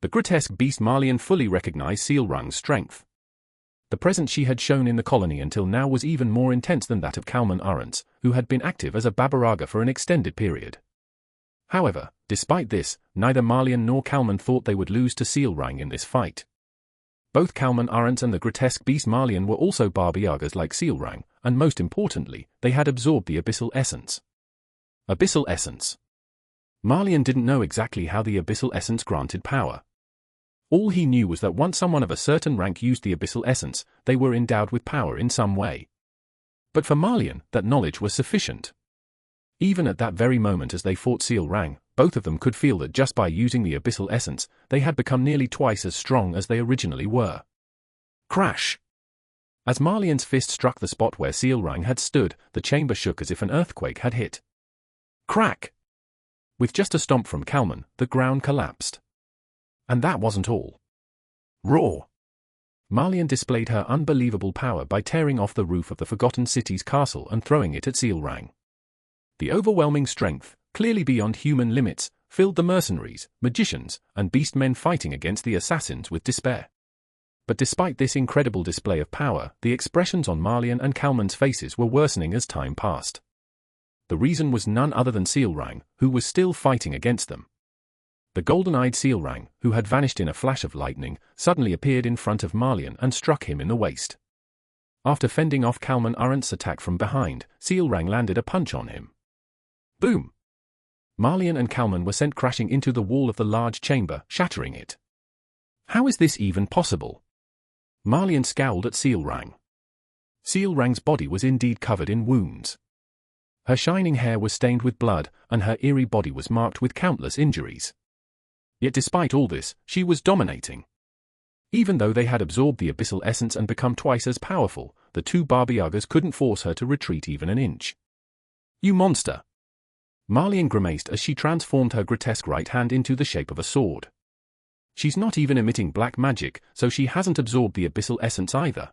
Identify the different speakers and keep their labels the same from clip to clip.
Speaker 1: The grotesque beast Marlian fully recognized Sealrang's strength. The presence she had shown in the colony until now was even more intense than that of Kalman Arentz, who had been active as a Babaraga for an extended period. However, despite this, neither Marlian nor Kalman thought they would lose to Sealrang in this fight. Both Kalman Arentz and the grotesque beast Marlian were also Baba-Yagas like Sealrang, and most importantly, they had absorbed the Abyssal Essence. Abyssal Essence. Marlian didn't know exactly how the Abyssal Essence granted power. All he knew was that once someone of a certain rank used the Abyssal Essence, they were endowed with power in some way. But for Marlian, that knowledge was sufficient. Even at that very moment as they fought Sealrang, both of them could feel that just by using the Abyssal Essence, they had become nearly twice as strong as they originally were. Crash! As Marlian's fist struck the spot where Sealrang had stood, the chamber shook as if an earthquake had hit. Crack! With just a stomp from Kalman, the ground collapsed. And that wasn't all. Roar! Marlian displayed her unbelievable power by tearing off the roof of the Forgotten City's castle and throwing it at Sealrang. The overwhelming strength, clearly beyond human limits, filled the mercenaries, magicians, and beastmen fighting against the assassins with despair. But despite this incredible display of power, the expressions on Marlian and Kalman's faces were worsening as time passed. The reason was none other than Sealrang, who was still fighting against them. The golden-eyed Sealrang, who had vanished in a flash of lightning, suddenly appeared in front of Marlian and struck him in the waist. After fending off Kalman Arentz's attack from behind, Sealrang landed a punch on him. Boom! Marlian and Kalman were sent crashing into the wall of the large chamber, shattering it. How is this even possible? Marlian scowled at Sealrang. Sealrang's body was indeed covered in wounds. Her shining hair was stained with blood, and her eerie body was marked with countless injuries. Yet despite all this, she was dominating. Even though they had absorbed the Abyssal Essence and become twice as powerful, the two Baba-Yagas couldn't force her to retreat even an inch. You monster! Marlian grimaced as she transformed her grotesque right hand into the shape of a sword. She's not even emitting black magic, so she hasn't absorbed the Abyssal Essence either.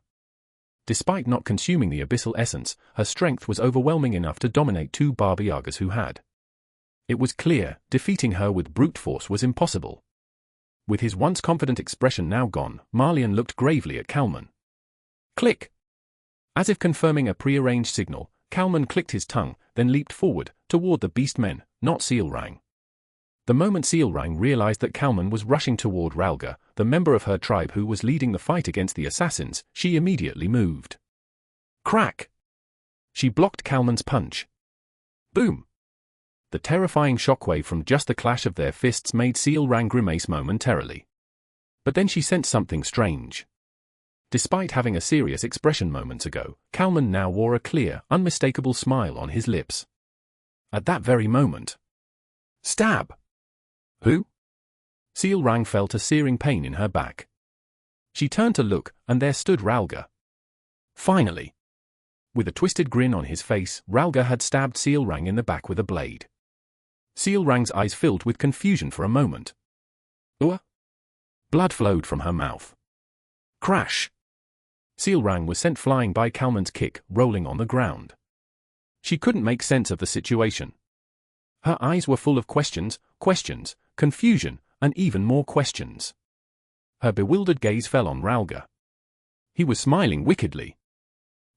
Speaker 1: Despite not consuming the Abyssal Essence, her strength was overwhelming enough to dominate two Baba-Yagas who had. It was clear, defeating her with brute force was impossible. With his once confident expression now gone, Marlian looked gravely at Kalman. Click! As if confirming a prearranged signal, Kalman clicked his tongue, then leaped forward, toward the beastmen, not Sealrang. The moment Sealrang realized that Kalman was rushing toward Ralga, the member of her tribe who was leading the fight against the assassins, she immediately moved. Crack! She blocked Kalman's punch. Boom! The terrifying shockwave from just the clash of their fists made Sealrang grimace momentarily. But then she sensed something strange. Despite having a serious expression moments ago, Kalman now wore a clear, unmistakable smile on his lips. At that very moment. Stab! Who? Sealrang felt a searing pain in her back. She turned to look, and there stood Ralga. Finally! With a twisted grin on his face, Ralga had stabbed Sealrang in the back with a blade. Sealrang's eyes filled with confusion for a moment. Blood flowed from her mouth. Crash! Sealrang was sent flying by Kalman's kick, rolling on the ground. She couldn't make sense of the situation. Her eyes were full of questions, confusion, and even more questions. Her bewildered gaze fell on Ralga. He was smiling wickedly.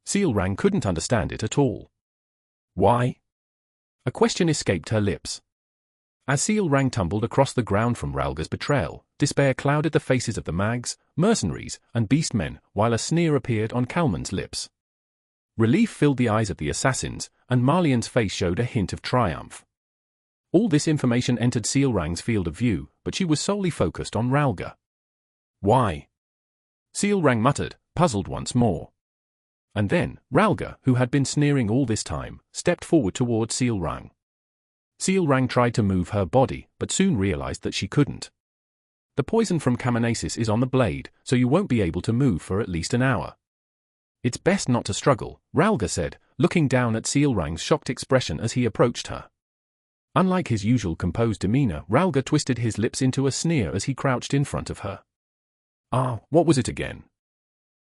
Speaker 1: Sealrang couldn't understand it at all. Why? A question escaped her lips. As Sealrang tumbled across the ground from Ralga's betrayal, despair clouded the faces of the mags, mercenaries, and beastmen, while a sneer appeared on Kalman's lips. Relief filled the eyes of the assassins, and Marlian's face showed a hint of triumph. All this information entered Sealrang's field of view, but she was solely focused on Ralga. Why? Sealrang muttered, puzzled once more. And then, Ralga, who had been sneering all this time, stepped forward toward Sealrang. Sealrang tried to move her body, but soon realized that she couldn't. The poison from Kamanasis is on the blade, so you won't be able to move for at least an hour. It's best not to struggle, Ralga said, looking down at Sealrang's shocked expression as he approached her. Unlike his usual composed demeanor, Ralga twisted his lips into a sneer as he crouched in front of her. What was it again?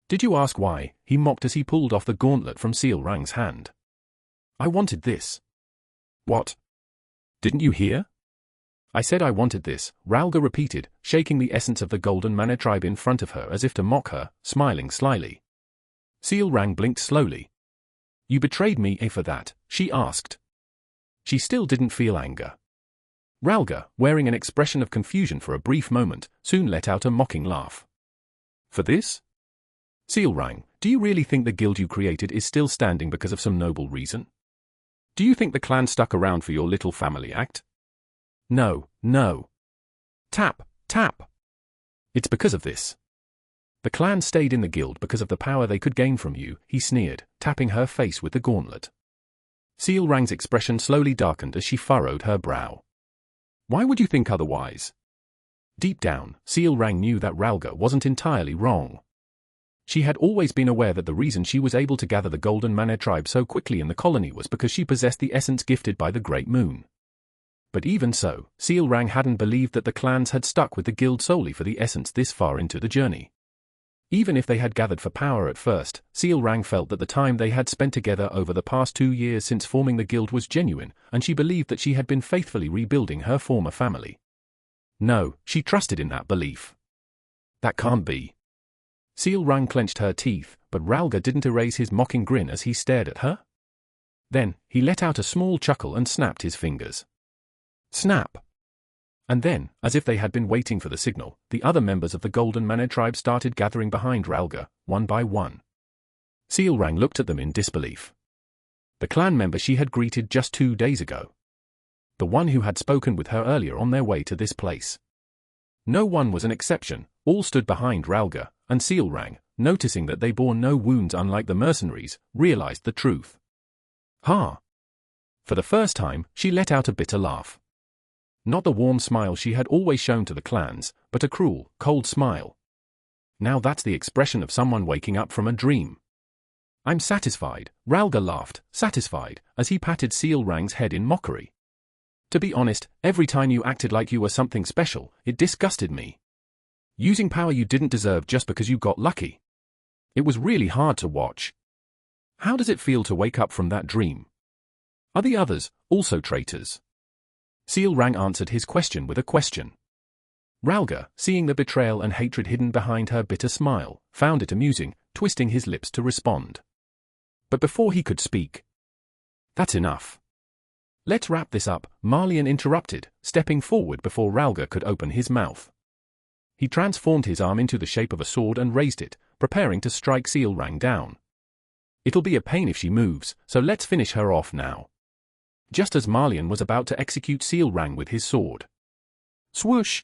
Speaker 1: Did you ask why? He mocked as he pulled off the gauntlet from Sealrang's hand. I wanted this. What? Didn't you hear? I said I wanted this, Ralga repeated, shaking the essence of the golden mana tribe in front of her as if to mock her, smiling slyly. Seal Rang blinked slowly. You betrayed me, for that? She asked. She still didn't feel anger. Ralga, wearing an expression of confusion for a brief moment, soon let out a mocking laugh. For this? Seal Rang, do you really think the guild you created is still standing because of some noble reason? Do you think the clan stuck around for your little family act? No, no. Tap, tap. It's because of this. The clan stayed in the guild because of the power they could gain from you, he sneered, tapping her face with the gauntlet. Seal Rang's expression slowly darkened as she furrowed her brow. Why would you think otherwise? Deep down, Seal Rang knew that Ralga wasn't entirely wrong. She had always been aware that the reason she was able to gather the Golden Mana tribe so quickly in the colony was because she possessed the essence gifted by the Great Moon. But even so, Seal Rang hadn't believed that the clans had stuck with the guild solely for the essence this far into the journey. Even if they had gathered for power at first, Seal Rang felt that the time they had spent together over the past 2 years since forming the guild was genuine, and she believed that she had been faithfully rebuilding her former family. No, she trusted in that belief. That can't be. Seal Rang clenched her teeth, but Ralga didn't erase his mocking grin as he stared at her. Then, he let out a small chuckle and snapped his fingers. Snap! And then, as if they had been waiting for the signal, the other members of the Golden Mana tribe started gathering behind Ralga, one by one. Seal Rang looked at them in disbelief. The clan member she had greeted just 2 days ago. The one who had spoken with her earlier on their way to this place. No one was an exception, all stood behind Ralga, and Seal Rang, noticing that they bore no wounds unlike the mercenaries, realized the truth. Ha! For the first time, she let out a bitter laugh. Not the warm smile she had always shown to the clans, but a cruel, cold smile. Now that's the expression of someone waking up from a dream. I'm satisfied, Ralga laughed, satisfied, as he patted Seal Rang's head in mockery. To be honest, every time you acted like you were something special, it disgusted me. Using power you didn't deserve just because you got lucky. It was really hard to watch. How does it feel to wake up from that dream? Are the others also traitors? Seal Rang answered his question with a question. Ralga, seeing the betrayal and hatred hidden behind her bitter smile, found it amusing, twisting his lips to respond. But before he could speak, that's enough. Let's wrap this up, Marlian interrupted, stepping forward before Ralga could open his mouth. He transformed his arm into the shape of a sword and raised it, preparing to strike Seal Rang down. It'll be a pain if she moves, so let's finish her off now. Just as Marlian was about to execute Seal Rang with his sword. Swoosh!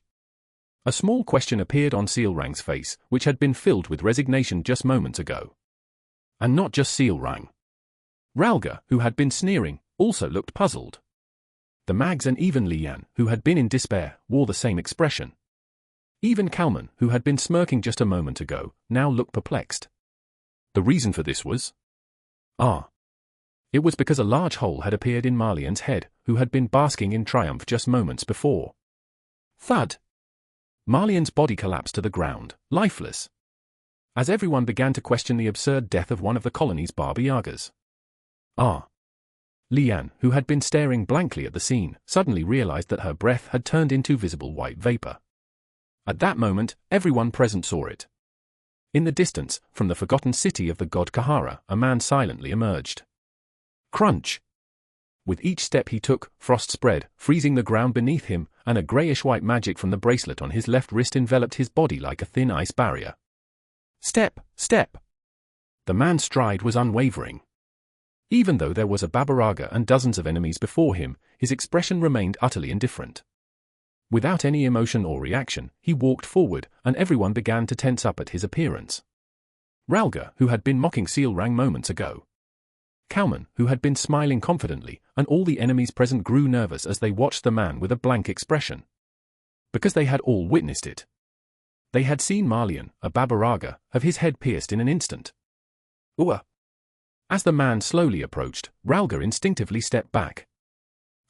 Speaker 1: A small question appeared on Seal Rang's face, which had been filled with resignation just moments ago. And not just Seal Rang. Ralga, who had been sneering, also looked puzzled. The mags and even Lian, who had been in despair, wore the same expression. Even Kalman, who had been smirking just a moment ago, now looked perplexed. The reason for this was? It was because a large hole had appeared in Marlian's head, who had been basking in triumph just moments before. Thud! Marlian's body collapsed to the ground, lifeless. As everyone began to question the absurd death of one of the colony's Baba Yagas. Lian, who had been staring blankly at the scene, suddenly realized that her breath had turned into visible white vapor. At that moment, everyone present saw it. In the distance, from the forgotten city of the god Kahara, a man silently emerged. Crunch! With each step he took, frost spread, freezing the ground beneath him, and a greyish-white magic from the bracelet on his left wrist enveloped his body like a thin ice barrier. Step, step! The man's stride was unwavering. Even though there was a Babaraga and dozens of enemies before him, his expression remained utterly indifferent. Without any emotion or reaction, he walked forward, and everyone began to tense up at his appearance. Ralga, who had been mocking Seal Rang moments ago. Kalman, who had been smiling confidently, and all the enemies present grew nervous as they watched the man with a blank expression. Because they had all witnessed it. They had seen Marlian, a Babaraga, have his head pierced in an instant. As the man slowly approached, Ralga instinctively stepped back.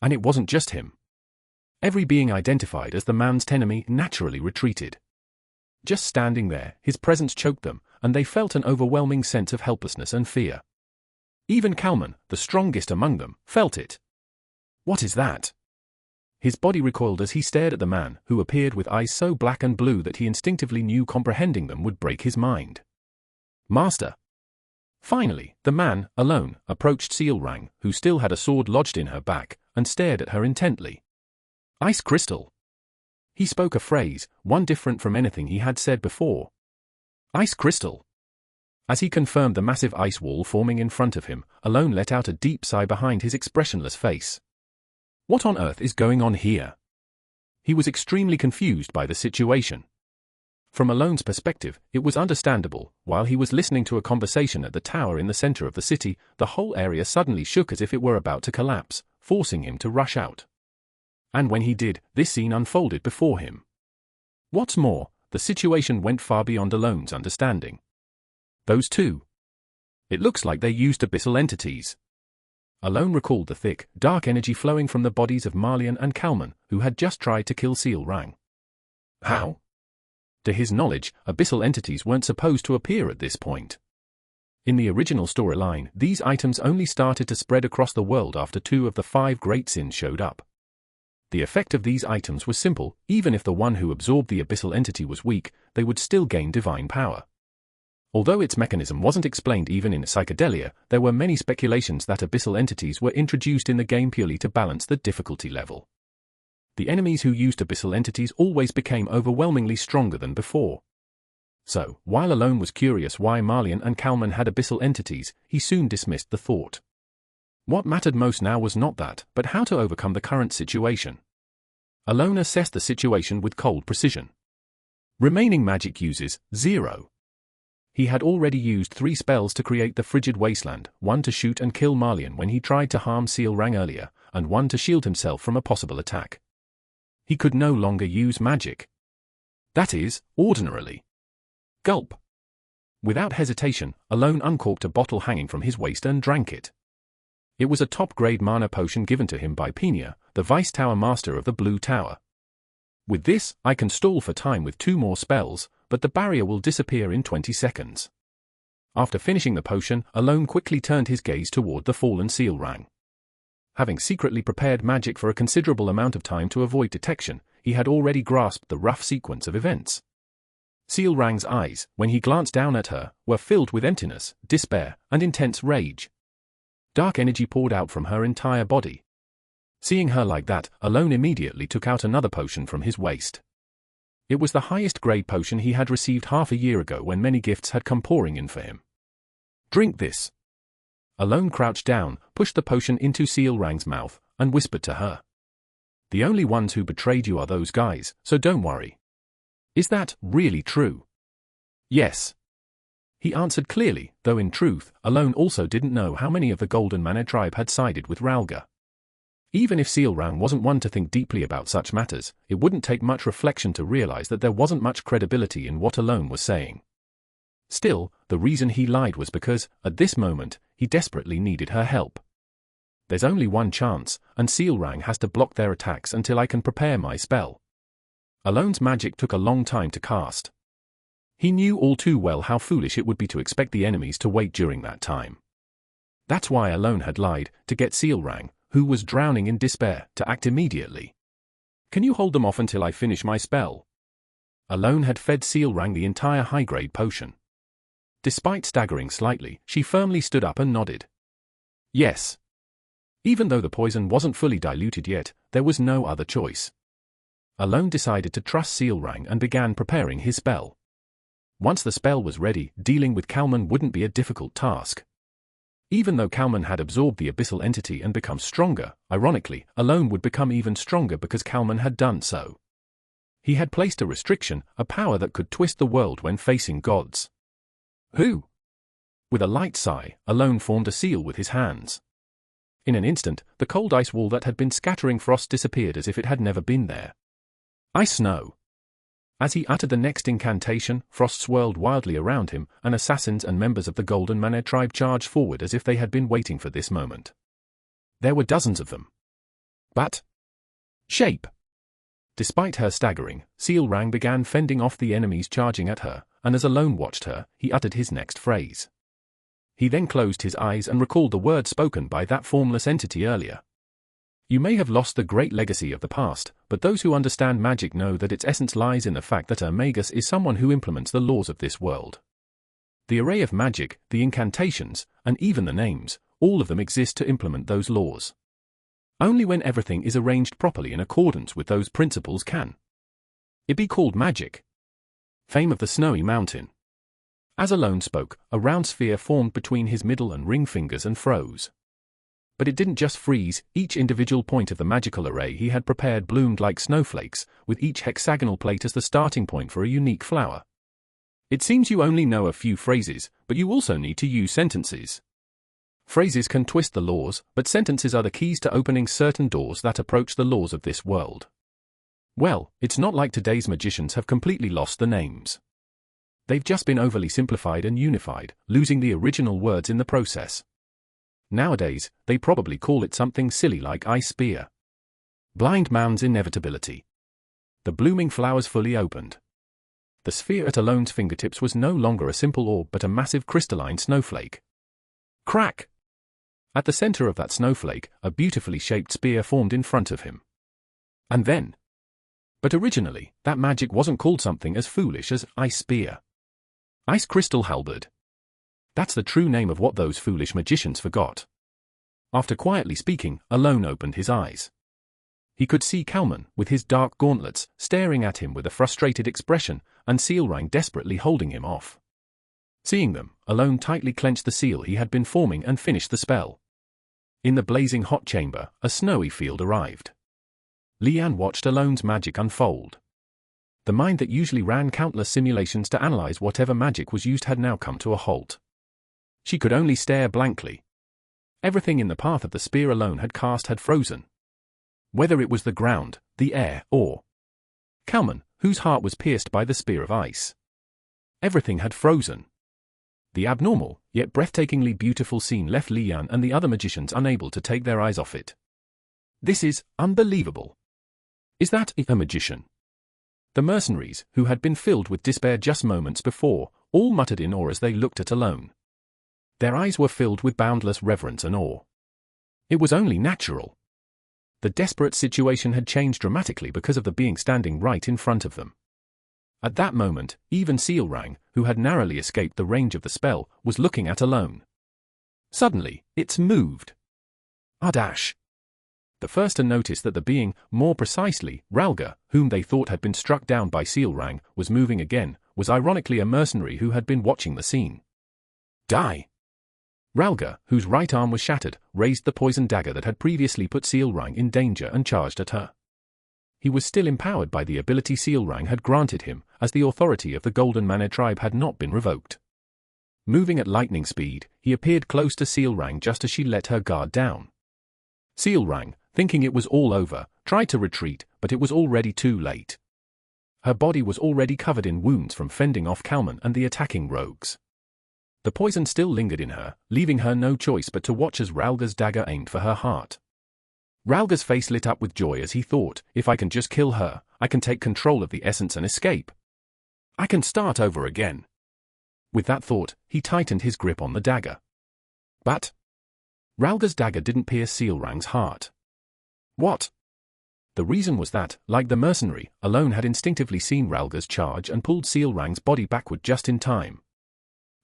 Speaker 1: And it wasn't just him. Every being identified as the man's enemy naturally retreated. Just standing there, his presence choked them, and they felt an overwhelming sense of helplessness and fear. Even Kalman, the strongest among them, felt it. What is that? His body recoiled as he stared at the man, who appeared with eyes so black and blue that he instinctively knew comprehending them would break his mind. Master. Finally, the man, alone, approached Sealrang, who still had a sword lodged in her back, and stared at her intently. Ice crystal. He spoke a phrase, one different from anything he had said before. Ice crystal. As he confirmed the massive ice wall forming in front of him, Alone let out a deep sigh behind his expressionless face. What on earth is going on here? He was extremely confused by the situation. From Alone's perspective, it was understandable. While he was listening to a conversation at the tower in the center of the city, the whole area suddenly shook as if it were about to collapse, forcing him to rush out. And when he did, this scene unfolded before him. What's more, the situation went far beyond Alone's understanding. Those two. It looks like they used abyssal entities. Alone recalled the thick, dark energy flowing from the bodies of Marlian and Kalman, who had just tried to kill Sealrang. How? To his knowledge, abyssal entities weren't supposed to appear at this point. In the original storyline, these items only started to spread across the world after 2 of the 5 great sins showed up. The effect of these items was simple: even if the one who absorbed the abyssal entity was weak, they would still gain divine power. Although its mechanism wasn't explained even in Psychedelia, there were many speculations that abyssal entities were introduced in the game purely to balance the difficulty level. The enemies who used abyssal entities always became overwhelmingly stronger than before. So, while Alone was curious why Marlian and Kalman had abyssal entities, he soon dismissed the thought. What mattered most now was not that, but how to overcome the current situation. Alone assessed the situation with cold precision. Remaining magic uses, 0. He had already used 3 spells to create the frigid wasteland, 1 to shoot and kill Marlian when he tried to harm Sealrang earlier, and 1 to shield himself from a possible attack. He could no longer use magic. That is, ordinarily. Gulp. Without hesitation, Alone uncorked a bottle hanging from his waist and drank it. It was a top-grade mana potion given to him by Penia, the Vice Tower Master of the Blue Tower. With this, I can stall for time with 2 more spells, but the barrier will disappear in 20 seconds. After finishing the potion, Alone quickly turned his gaze toward the fallen Sealrang. Having secretly prepared magic for a considerable amount of time to avoid detection, he had already grasped the rough sequence of events. Sealrang's eyes, when he glanced down at her, were filled with emptiness, despair, and intense rage. Dark energy poured out from her entire body. Seeing her like that, Alone immediately took out another potion from his waist. It was the highest grade potion he had received half a year ago when many gifts had come pouring in for him. Drink this. Alone crouched down, pushed the potion into Sealrang's mouth, and whispered to her. The only ones who betrayed you are those guys, so don't worry. Is that really true? Yes. He answered clearly, though in truth, Alone also didn't know how many of the Golden Manor tribe had sided with Ralga. Even if Sealrang wasn't one to think deeply about such matters, it wouldn't take much reflection to realize that there wasn't much credibility in what Alone was saying. Still, the reason he lied was because, at this moment, he desperately needed her help. There's only one chance, and Sealrang has to block their attacks until I can prepare my spell. Alone's magic took a long time to cast. He knew all too well how foolish it would be to expect the enemies to wait during that time. That's why Alone had lied, to get Sealrang, who was drowning in despair, to act immediately. Can you hold them off until I finish my spell? Alone had fed Sealrang the entire high-grade potion. Despite staggering slightly, she firmly stood up and nodded. Yes. Even though the poison wasn't fully diluted yet, there was no other choice. Alone decided to trust Sealrang and began preparing his spell. Once the spell was ready, dealing with Kalman wouldn't be a difficult task. Even though Kalman had absorbed the abyssal entity and become stronger, ironically, Alone would become even stronger because Kalman had done so. He had placed a restriction, a power that could twist the world when facing gods. Who? With a light sigh, Alone formed a seal with his hands. In an instant, the cold ice wall that had been scattering frost disappeared as if it had never been there. Ice snow. As he uttered the next incantation, frost swirled wildly around him, and assassins and members of the Golden Manor tribe charged forward as if they had been waiting for this moment. There were dozens of them. But shape. Despite her staggering, Sealrang began fending off the enemies charging at her, and as Alone watched her, he uttered his next phrase. He then closed his eyes and recalled the words spoken by that formless entity earlier. You may have lost the great legacy of the past, but those who understand magic know that its essence lies in the fact that a magus is someone who implements the laws of this world. The array of magic, the incantations, and even the names, all of them exist to implement those laws. Only when everything is arranged properly in accordance with those principles can it be called magic. Fame of the Snowy Mountain. As Alone spoke, a round sphere formed between his middle and ring fingers and froze. But it didn't just freeze, each individual point of the magical array he had prepared bloomed like snowflakes, with each hexagonal plate as the starting point for a unique flower. It seems you only know a few phrases, but you also need to use sentences. Phrases can twist the laws, but sentences are the keys to opening certain doors that approach the laws of this world. Well, it's not like today's magicians have completely lost the names. They've just been overly simplified and unified, losing the original words in the process. Nowadays, they probably call it something silly like ice spear. Blind Man's inevitability. The blooming flowers fully opened. The sphere at Alone's fingertips was no longer a simple orb but a massive crystalline snowflake. Crack! At the center of that snowflake, a beautifully shaped spear formed in front of him. And then. But originally, that magic wasn't called something as foolish as ice spear. Ice crystal halberd. That's the true name of what those foolish magicians forgot. After quietly speaking, Alone opened his eyes. He could see Kalman, with his dark gauntlets, staring at him with a frustrated expression, and Sealrang desperately holding him off. Seeing them, Alone tightly clenched the seal he had been forming and finished the spell. In the blazing hot chamber, a snowy field arrived. Lian watched Alone's magic unfold. The mind that usually ran countless simulations to analyze whatever magic was used had now come to a halt. She could only stare blankly. Everything in the path of the spear Alone had cast had frozen. Whether it was the ground, the air, or Kalman, whose heart was pierced by the spear of ice. Everything had frozen. The abnormal, yet breathtakingly beautiful scene left Lian and the other magicians unable to take their eyes off it. This is unbelievable. Is that a magician? The mercenaries, who had been filled with despair just moments before, all muttered in awe as they looked at Alone. Their eyes were filled with boundless reverence and awe. It was only natural. The desperate situation had changed dramatically because of the being standing right in front of them. At that moment, even Sealrang, who had narrowly escaped the range of the spell, was looking at Alone. Suddenly, it's moved. Dash. The first to notice that the being, more precisely, Ralga, whom they thought had been struck down by Sealrang, was moving again, was ironically a mercenary who had been watching the scene. Die! Ralga, whose right arm was shattered, raised the poisoned dagger that had previously put Sealrang in danger and charged at her. He was still empowered by the ability Sealrang had granted him, as the authority of the Golden Manor tribe had not been revoked. Moving at lightning speed, he appeared close to Sealrang just as she let her guard down. Sealrang, thinking it was all over, tried to retreat, but it was already too late. Her body was already covered in wounds from fending off Kalman and the attacking rogues. The poison still lingered in her, leaving her no choice but to watch as Ralga's dagger aimed for her heart. Ralga's face lit up with joy as he thought, if I can just kill her, I can take control of the essence and escape. I can start over again. With that thought, he tightened his grip on the dagger. But Ralga's dagger didn't pierce Sealrang's heart. What? The reason was that, like the mercenary, Alone had instinctively seen Ralga's charge and pulled Sealrang's body backward just in time.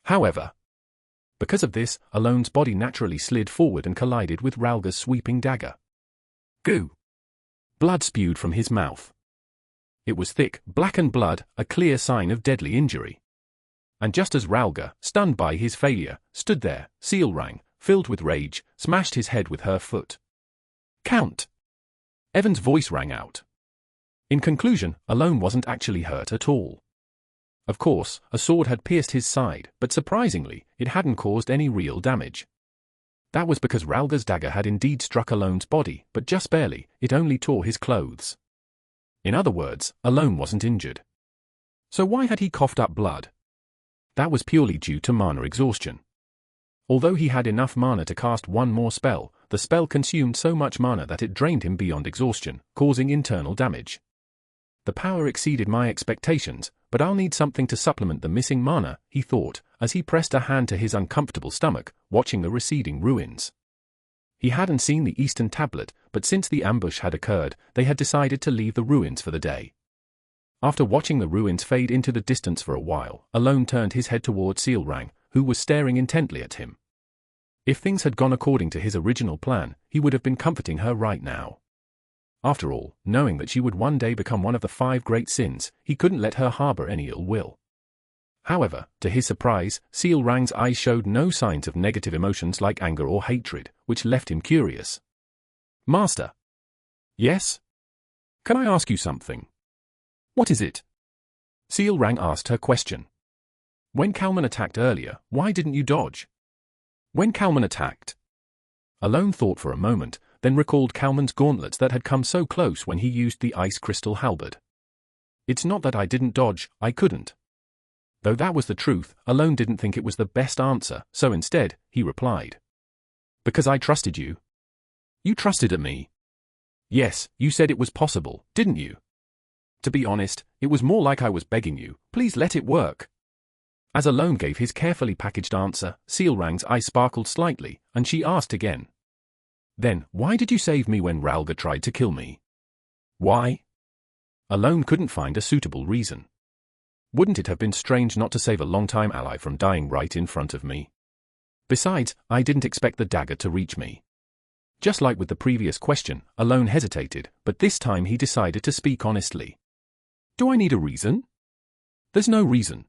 Speaker 1: However, because of this, Alone's body naturally slid forward and collided with Ralga's sweeping dagger. Goo! Blood spewed from his mouth. It was thick, blackened blood, a clear sign of deadly injury. And just as Ralga, stunned by his failure, stood there, Sealrang, filled with rage, smashed his head with her foot. Count! Evan's voice rang out. In conclusion, Alone wasn't actually hurt at all. Of course, a sword had pierced his side, but surprisingly, it hadn't caused any real damage. That was because Ralga's dagger had indeed struck Alone's body, but just barely, it only tore his clothes. In other words, Alone wasn't injured. So why had he coughed up blood? That was purely due to mana exhaustion. Although he had enough mana to cast one more spell, the spell consumed so much mana that it drained him beyond exhaustion, causing internal damage. The power exceeded my expectations, but I'll need something to supplement the missing mana, he thought, as he pressed a hand to his uncomfortable stomach, watching the receding ruins. He hadn't seen the eastern tablet, but since the ambush had occurred, they had decided to leave the ruins for the day. After watching the ruins fade into the distance for a while, Alone turned his head toward Sealrang, who was staring intently at him. If things had gone according to his original plan, he would have been comforting her right now. After all, knowing that she would one day become one of the 5 great sins, he couldn't let her harbor any ill will. However, to his surprise, Sealrang's eyes showed no signs of negative emotions like anger or hatred, which left him curious. "Master." "Yes? Can I ask you something?" "What is it?" Sealrang asked her question. "When Kalman attacked earlier, why didn't you dodge?" "When Kalman attacked?" Alone thought for a moment, then recalled Kalman's gauntlets that had come so close when he used the ice crystal halberd. "It's not that I didn't dodge, I couldn't." Though that was the truth, Alone didn't think it was the best answer, so instead, he replied. "Because I trusted you." "You trusted me?" "Yes, you said it was possible, didn't you?" "To be honest, it was more like I was begging you, please let it work." As Alone gave his carefully packaged answer, Sealrang's eye sparkled slightly, and she asked again. "Then, why did you save me when Ralga tried to kill me?" "Why?" Alone couldn't find a suitable reason. "Wouldn't it have been strange not to save a longtime ally from dying right in front of me? Besides, I didn't expect the dagger to reach me." Just like with the previous question, Alone hesitated, but this time he decided to speak honestly. "Do I need a reason?" "There's no reason.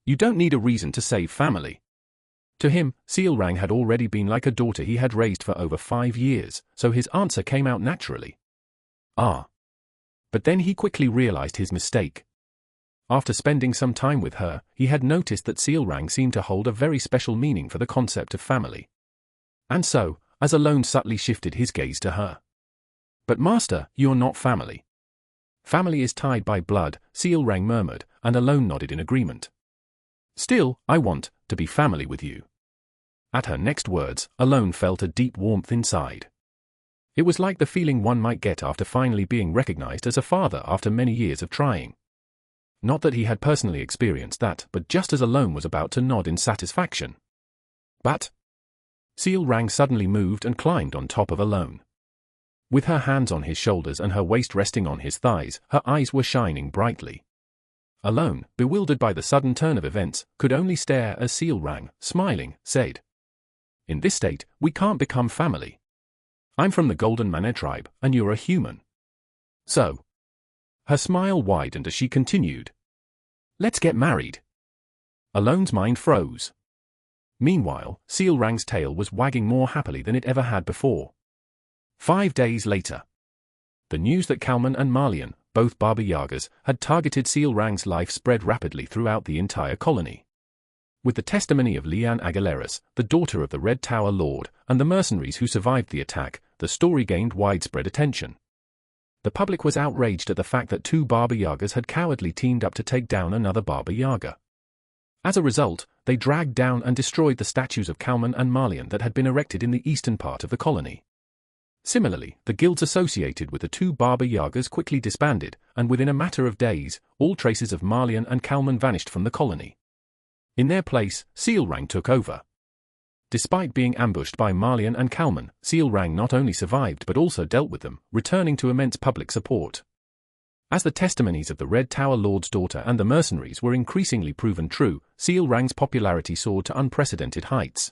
Speaker 1: You don't need a reason to save family." To him, Sealrang had already been like a daughter he had raised for over 5 years, so his answer came out naturally. "Ah." But then he quickly realized his mistake. After spending some time with her, he had noticed that Sealrang seemed to hold a very special meaning for the concept of family. And so, as Alone subtly shifted his gaze to her. "But Master, you're not family." "Family is tied by blood," Sealrang murmured, and Alone nodded in agreement. "Still, I want to be family with you." At her next words, Alone felt a deep warmth inside. It was like the feeling one might get after finally being recognized as a father after many years of trying. Not that he had personally experienced that, but just as Alone was about to nod in satisfaction. But Sealrang suddenly moved and climbed on top of Alone. With her hands on his shoulders and her waist resting on his thighs, her eyes were shining brightly. Alone, bewildered by the sudden turn of events, could only stare as Sealrang, smiling, said, "In this state, we can't become family. I'm from the Golden Mane tribe, and you're a human. So." Her smile widened as she continued, "Let's get married." Alone's mind froze. Meanwhile, Sealrang's tail was wagging more happily than it ever had before. 5 days later. The news that Kalman and Marlian, both Baba Yagas, had targeted Sealrang's life spread rapidly throughout the entire colony. With the testimony of Lian Aguileras, the daughter of the Red Tower Lord, and the mercenaries who survived the attack, the story gained widespread attention. The public was outraged at the fact that 2 Baba Yagas had cowardly teamed up to take down another Baba Yaga. As a result, they dragged down and destroyed the statues of Kalman and Marlian that had been erected in the eastern part of the colony. Similarly, the guilds associated with the 2 Baba Yagas quickly disbanded, and within a matter of days, all traces of Marlian and Kalman vanished from the colony. In their place, Sealrang took over. Despite being ambushed by Marlian and Kalman, Sealrang not only survived but also dealt with them, returning to immense public support. As the testimonies of the Red Tower Lord's daughter and the mercenaries were increasingly proven true, Sealrang's popularity soared to unprecedented heights.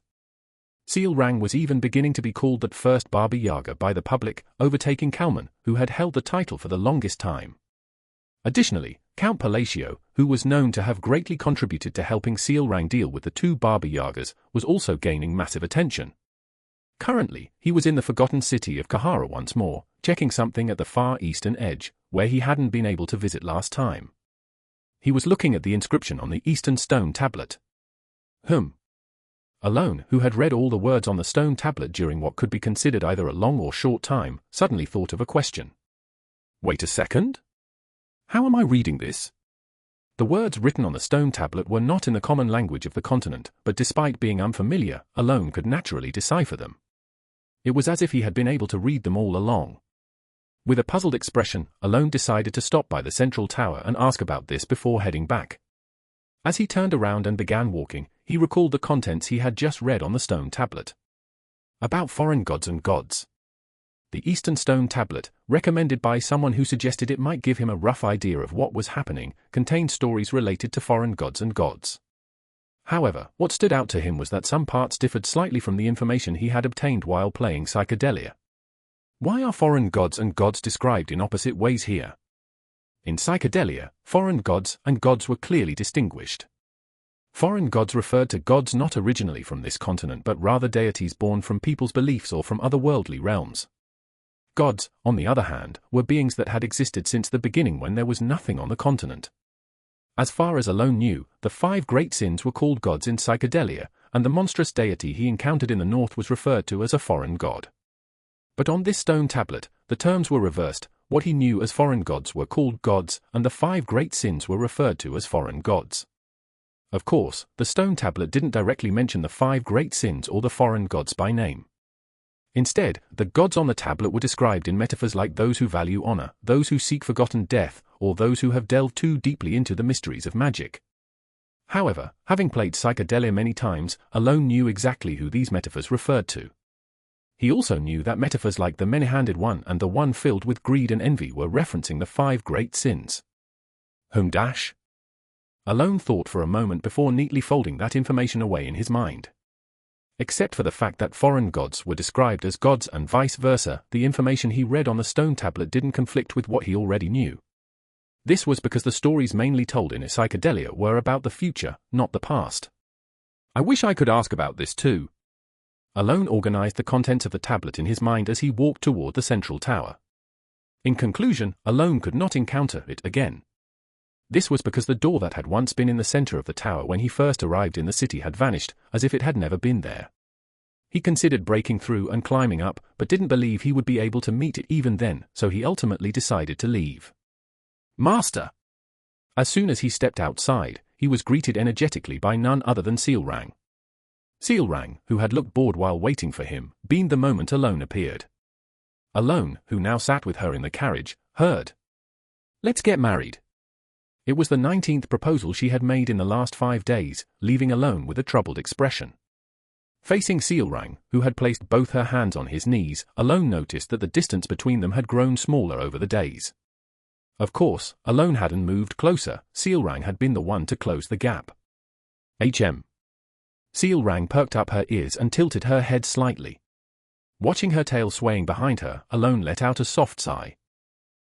Speaker 1: Sealrang was even beginning to be called the first Baba Yaga by the public, overtaking Kalman, who had held the title for the longest time. Additionally, Count Palacio, who was known to have greatly contributed to helping Sealrang deal with the 2 Baba Yagas, was also gaining massive attention. Currently, he was in the forgotten city of Kahara once more, checking something at the far eastern edge, where he hadn't been able to visit last time. He was looking at the inscription on the eastern stone tablet. Alone, who had read all the words on the stone tablet during what could be considered either a long or short time, suddenly thought of a question. "Wait a second? How am I reading this?" The words written on the stone tablet were not in the common language of the continent, but despite being unfamiliar, Alone could naturally decipher them. It was as if he had been able to read them all along. With a puzzled expression, Alone decided to stop by the central tower and ask about this before heading back. As he turned around and began walking, he recalled the contents he had just read on the stone tablet. About foreign gods and gods. The Eastern Stone Tablet, recommended by someone who suggested it might give him a rough idea of what was happening, contained stories related to foreign gods and gods. However, what stood out to him was that some parts differed slightly from the information he had obtained while playing Psychedelia. Why are foreign gods and gods described in opposite ways here? In Psychedelia, foreign gods and gods were clearly distinguished. Foreign gods referred to gods not originally from this continent but rather deities born from people's beliefs or from otherworldly realms. Gods, on the other hand, were beings that had existed since the beginning when there was nothing on the continent. As far as Alone knew, the 5 great sins were called gods in Psychedelia, and the monstrous deity he encountered in the north was referred to as a foreign god. But on this stone tablet, the terms were reversed. What he knew as foreign gods were called gods, and the 5 great sins were referred to as foreign gods. Of course, the stone tablet didn't directly mention the 5 great sins or the foreign gods by name. Instead, the gods on the tablet were described in metaphors like those who value honor, those who seek forgotten death, or those who have delved too deeply into the mysteries of magic. However, having played Psychedelia many times, Alone knew exactly who these metaphors referred to. He also knew that metaphors like the many-handed one and the one filled with greed and envy were referencing the 5 great sins. Whom dash? Alone thought for a moment before neatly folding that information away in his mind. Except for the fact that foreign gods were described as gods and vice versa, the information he read on the stone tablet didn't conflict with what he already knew. This was because the stories mainly told in Psychedelia were about the future, not the past. I wish I could ask about this too. Alone organized the contents of the tablet in his mind as he walked toward the central tower. In conclusion, Alone could not encounter it again. This was because the door that had once been in the center of the tower when he first arrived in the city had vanished, as if it had never been there. He considered breaking through and climbing up, but didn't believe he would be able to meet it even then, so he ultimately decided to leave. Master! As soon as he stepped outside, he was greeted energetically by none other than Sealrang. Sealrang, who had looked bored while waiting for him, beamed the moment Alone appeared. Alone, who now sat with her in the carriage, heard. Let's get married. It was the 19th proposal she had made in the last 5 days, leaving Alone with a troubled expression. Facing Sealrang, who had placed both her hands on his knees, Alone noticed that the distance between them had grown smaller over the days. Of course, Alone hadn't moved closer. Sealrang had been the one to close the gap. Sealrang perked up her ears and tilted her head slightly. Watching her tail swaying behind her, Alone let out a soft sigh.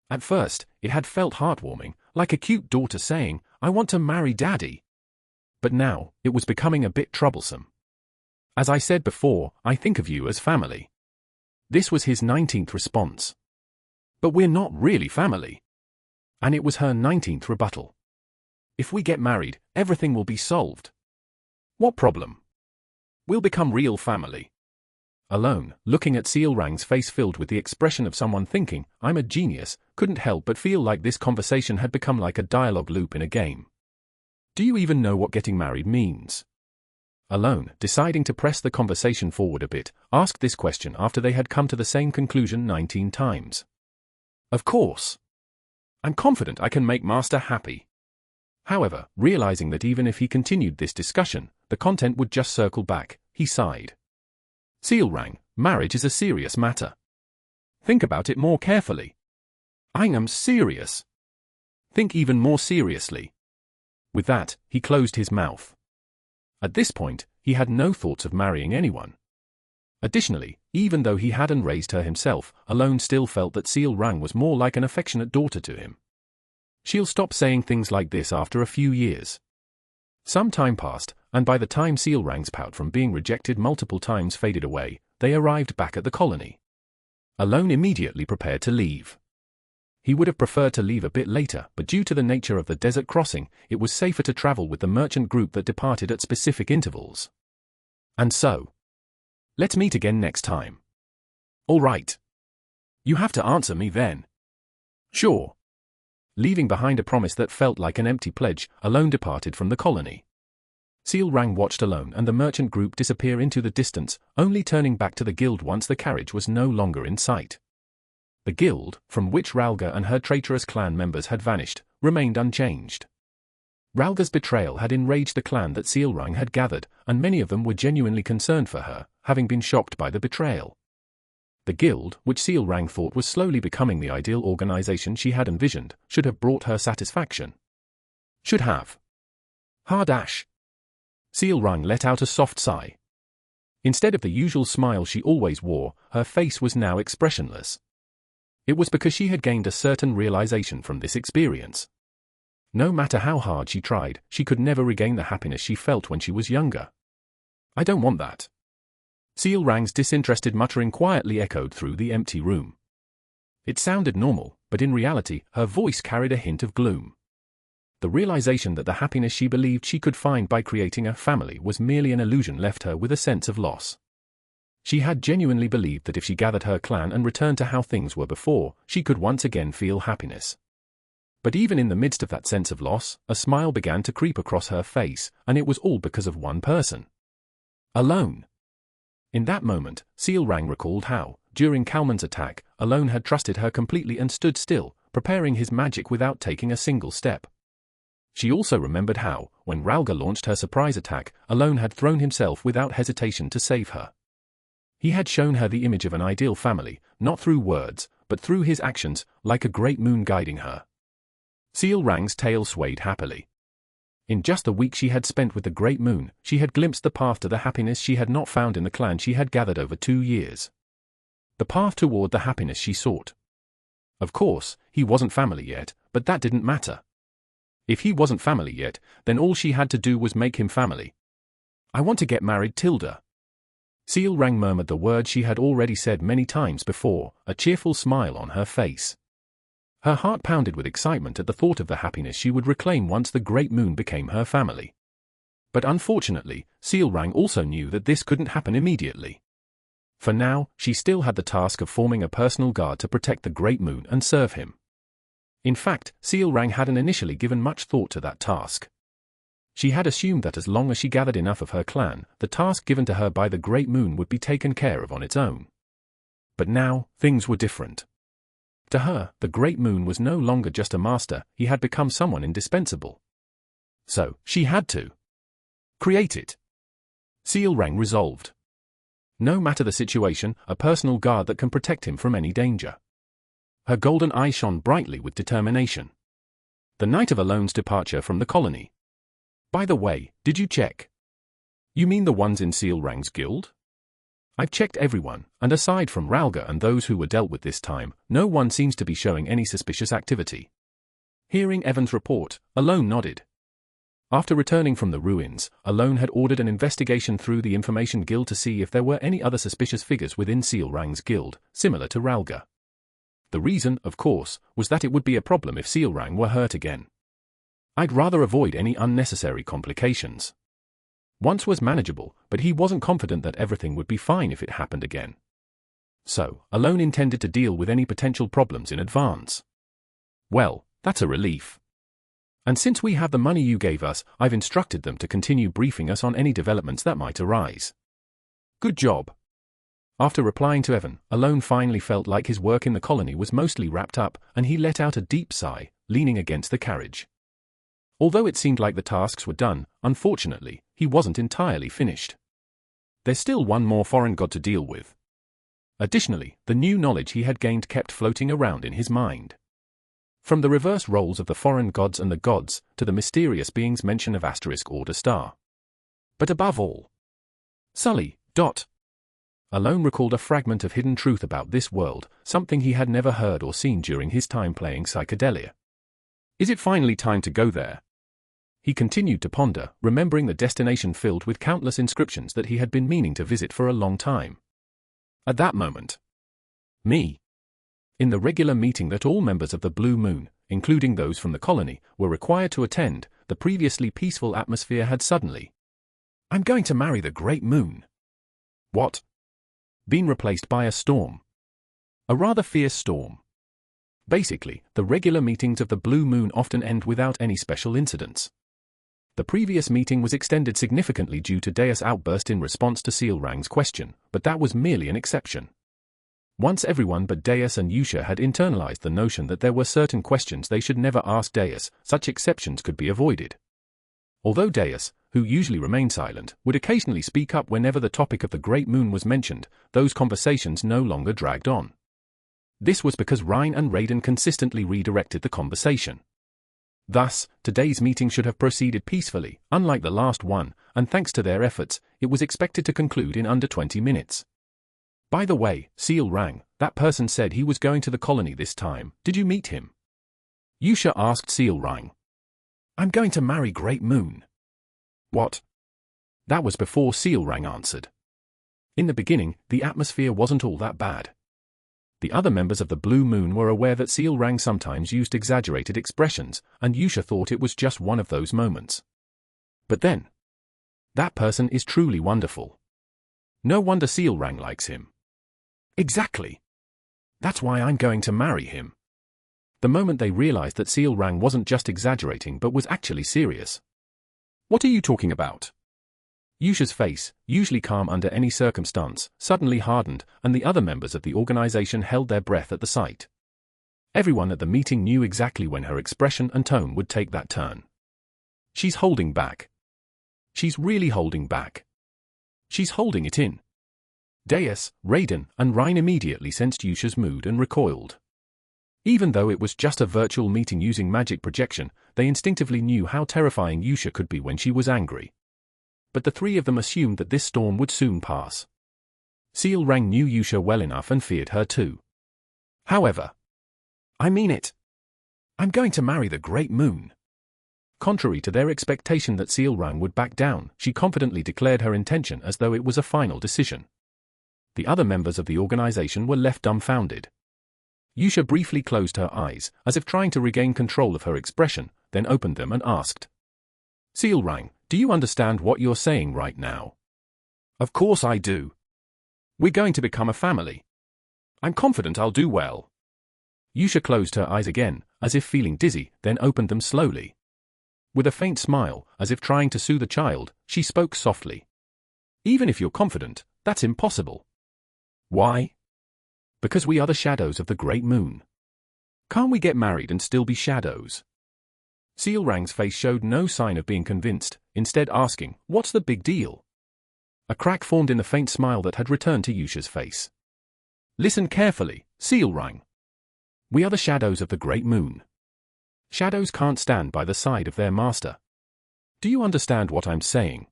Speaker 1: At first, it had felt heartwarming, like a cute daughter saying, "I want to marry Daddy." But now, it was becoming a bit troublesome. As I said before, I think of you as family. This was his 19th response. But we're not really family. And it was her 19th rebuttal. If we get married, everything will be solved. What problem? We'll become real family. Alone, looking at Sealrang's face filled with the expression of someone thinking, "I'm a genius," couldn't help but feel like this conversation had become like a dialogue loop in a game. Do you even know what getting married means? Alone, deciding to press the conversation forward a bit, asked this question after they had come to the same conclusion 19 times. Of course. I'm confident I can make Master happy. However, realizing that even if he continued this discussion, the content would just circle back, he sighed. Sealrang, marriage is a serious matter. Think about it more carefully. I am serious. Think even more seriously. With that, he closed his mouth. At this point, he had no thoughts of marrying anyone. Additionally, even though he hadn't raised her himself, Alone still felt that Sealrang was more like an affectionate daughter to him. She'll stop saying things like this after a few years. Some time passed, and by the time Sealrang's pout from being rejected multiple times faded away, they arrived back at the colony. Alone immediately prepared to leave. He would have preferred to leave a bit later, but due to the nature of the desert crossing, it was safer to travel with the merchant group that departed at specific intervals. And so, let's meet again next time. All right. You have to answer me then. Sure. Leaving behind a promise that felt like an empty pledge, Alone departed from the colony. Sealrang watched Alone and the merchant group disappear into the distance, only turning back to the guild once the carriage was no longer in sight. The guild, from which Ralga and her traitorous clan members had vanished, remained unchanged. Ralga's betrayal had enraged the clan that Sealrang had gathered, and many of them were genuinely concerned for her, having been shocked by the betrayal. The guild, which Sealrang thought was slowly becoming the ideal organization she had envisioned, should have brought her satisfaction. Should have. Hardash. Sealrang let out a soft sigh. Instead of the usual smile she always wore, her face was now expressionless. It was because she had gained a certain realization from this experience. No matter how hard she tried, she could never regain the happiness she felt when she was younger. I don't want that. Sealrang's disinterested muttering quietly echoed through the empty room. It sounded normal, but in reality, her voice carried a hint of gloom. The realization that the happiness she believed she could find by creating a family was merely an illusion left her with a sense of loss. She had genuinely believed that if she gathered her clan and returned to how things were before, she could once again feel happiness. But even in the midst of that sense of loss, a smile began to creep across her face, and it was all because of one person. Alone. In that moment, Sealrang recalled how, during Kalman's attack, Alone had trusted her completely and stood still, preparing his magic without taking a single step. She also remembered how, when Ralga launched her surprise attack, Alone had thrown himself without hesitation to save her. He had shown her the image of an ideal family, not through words, but through his actions, like a great moon guiding her. Sealrang's tail swayed happily. In just the week she had spent with the great moon, she had glimpsed the path to the happiness she had not found in the clan she had gathered over 2 years. The path toward the happiness she sought. Of course, he wasn't family yet, but that didn't matter. If he wasn't family yet, then all she had to do was make him family. I want to get married, Tilda. Sealrang murmured the words she had already said many times before, a cheerful smile on her face. Her heart pounded with excitement at the thought of the happiness she would reclaim once the great moon became her family. But unfortunately, Sealrang also knew that this couldn't happen immediately. For now, she still had the task of forming a personal guard to protect the great moon and serve him. In fact, Sealrang hadn't initially given much thought to that task. She had assumed that as long as she gathered enough of her clan, the task given to her by the great moon would be taken care of on its own. But now, things were different. To her, the great moon was no longer just a master, he had become someone indispensable. So, she had to create it. Sealrang resolved. No matter the situation, a personal guard that can protect him from any danger. Her golden eyes shone brightly with determination. The night of Alone's departure from the colony. By the way, did you check? You mean the ones in Sealrang's guild? I've checked everyone, and aside from Ralga and those who were dealt with this time, no one seems to be showing any suspicious activity. Hearing Evan's report, Alone nodded. After returning from the ruins, Alone had ordered an investigation through the Information Guild to see if there were any other suspicious figures within Sealrang's guild, similar to Ralga. The reason, of course, was that it would be a problem if Sealrang were hurt again. I'd rather avoid any unnecessary complications. Once was manageable, but he wasn't confident that everything would be fine if it happened again. So, Alone intended to deal with any potential problems in advance. Well, that's a relief. And since we have the money you gave us, I've instructed them to continue briefing us on any developments that might arise. Good job. After replying to Evan, Alone finally felt like his work in the colony was mostly wrapped up, and he let out a deep sigh, leaning against the carriage. Although it seemed like the tasks were done, unfortunately, he wasn't entirely finished. There's still one more foreign god to deal with. Additionally, the new knowledge he had gained kept floating around in his mind. From the reverse roles of the foreign gods and the gods, to the mysterious beings mention of Asterisk Order Star. But above all, Sully. Alone recalled a fragment of hidden truth about this world, something he had never heard or seen during his time playing Psychedelia. Is it finally time to go there? He continued to ponder, remembering the destination filled with countless inscriptions that he had been meaning to visit for a long time. At that moment, me. In the regular meeting that all members of the Blue Moon, including those from the colony, were required to attend, the previously peaceful atmosphere had suddenly, I'm going to marry the Great Moon. What? Been replaced by a storm. A rather fierce storm. Basically, the regular meetings of the Blue Moon often end without any special incidents. The previous meeting was extended significantly due to Deus' outburst in response to Sealrang's question, but that was merely an exception. Once everyone but Deus and Yusha had internalized the notion that there were certain questions they should never ask Deus, such exceptions could be avoided. Although Deus, who usually remained silent, would occasionally speak up whenever the topic of the great moon was mentioned, those conversations no longer dragged on. This was because Rhine and Raiden consistently redirected the conversation. Thus, today's meeting should have proceeded peacefully, unlike the last one, and thanks to their efforts, it was expected to conclude in under 20 minutes. By the way, Seal rang. That person said he was going to the colony this time. Did you meet him? Yusha asked Seal rang. I'm going to marry Great Moon. What? That was before Seal rang answered. In the beginning, the atmosphere wasn't all that bad. The other members of the Blue Moon were aware that Seal rang sometimes used exaggerated expressions, and Yusha thought it was just one of those moments. But then, that person is truly wonderful. No wonder Seal rang likes him. Exactly. That's why I'm going to marry him. The moment they realized that Seal rang wasn't just exaggerating but was actually serious. What are you talking about? Yusha's face, usually calm under any circumstance, suddenly hardened, and the other members of the organization held their breath at the sight. Everyone at the meeting knew exactly when her expression and tone would take that turn. She's holding back. She's really holding back. She's holding it in. Deus, Raiden, and Rhine immediately sensed Yusha's mood and recoiled. Even though it was just a virtual meeting using magic projection, they instinctively knew how terrifying Yusha could be when she was angry. But the three of them assumed that this storm would soon pass. Seal rang knew Yusha well enough and feared her too. However, I mean it. I'm going to marry the Great Moon. Contrary to their expectation that Seal rang would back down, she confidently declared her intention as though it was a final decision. The other members of the organization were left dumbfounded. Yusha briefly closed her eyes, as if trying to regain control of her expression, then opened them and asked. Seal rang, do you understand what you're saying right now? Of course I do. We're going to become a family. I'm confident I'll do well. Yusha closed her eyes again, as if feeling dizzy, then opened them slowly. With a faint smile, as if trying to soothe the child, she spoke softly. Even if you're confident, that's impossible. Why? Because we are the shadows of the Great Moon. Can't we get married and still be shadows? Seal rang's face showed no sign of being convinced, instead asking, what's the big deal? A crack formed in the faint smile that had returned to Yusha's face. Listen carefully, Seal rang. We are the shadows of the Great Moon. Shadows can't stand by the side of their master. Do you understand what I'm saying?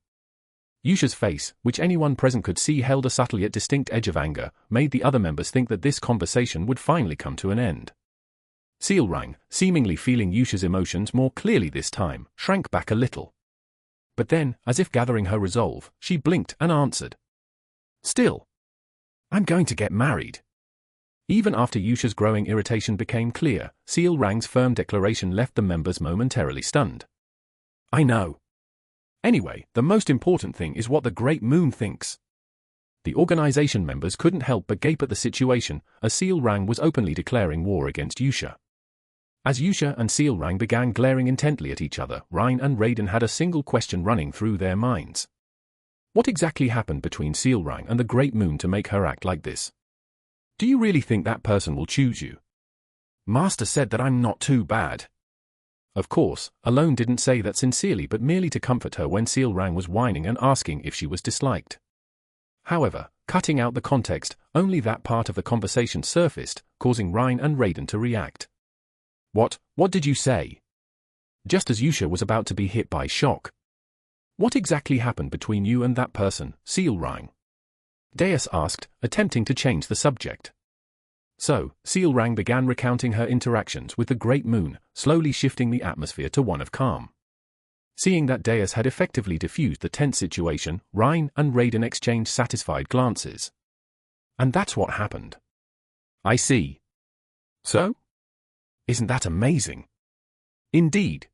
Speaker 1: Yusha's face, which anyone present could see held a subtle yet distinct edge of anger, made the other members think that this conversation would finally come to an end. Seal rang, seemingly feeling Yusha's emotions more clearly this time, shrank back a little. But then, as if gathering her resolve, she blinked and answered. Still, I'm going to get married. Even after Yusha's growing irritation became clear, Seal rang's firm declaration left the members momentarily stunned. I know. Anyway, the most important thing is what the Great Moon thinks. The organization members couldn't help but gape at the situation, as Seal rang was openly declaring war against Yusha. As Yusha and Seal rang began glaring intently at each other, Rhine and Raiden had a single question running through their minds. What exactly happened between Seal rang and the Great Moon to make her act like this? Do you really think that person will choose you? Master said that I'm not too bad. Of course, Alone didn't say that sincerely but merely to comfort her when Seal rang was whining and asking if she was disliked. However, cutting out the context, only that part of the conversation surfaced, causing Rhine and Raiden to react. What did you say? Just as Yusha was about to be hit by shock. What exactly happened between you and that person, Seal rang? Deus asked, attempting to change the subject. So, Seal rang began recounting her interactions with the Great Moon, slowly shifting the atmosphere to one of calm. Seeing that Deus had effectively diffused the tense situation, Rhine and Raiden exchanged satisfied glances. And that's what happened. I see. So? Isn't that amazing? Indeed.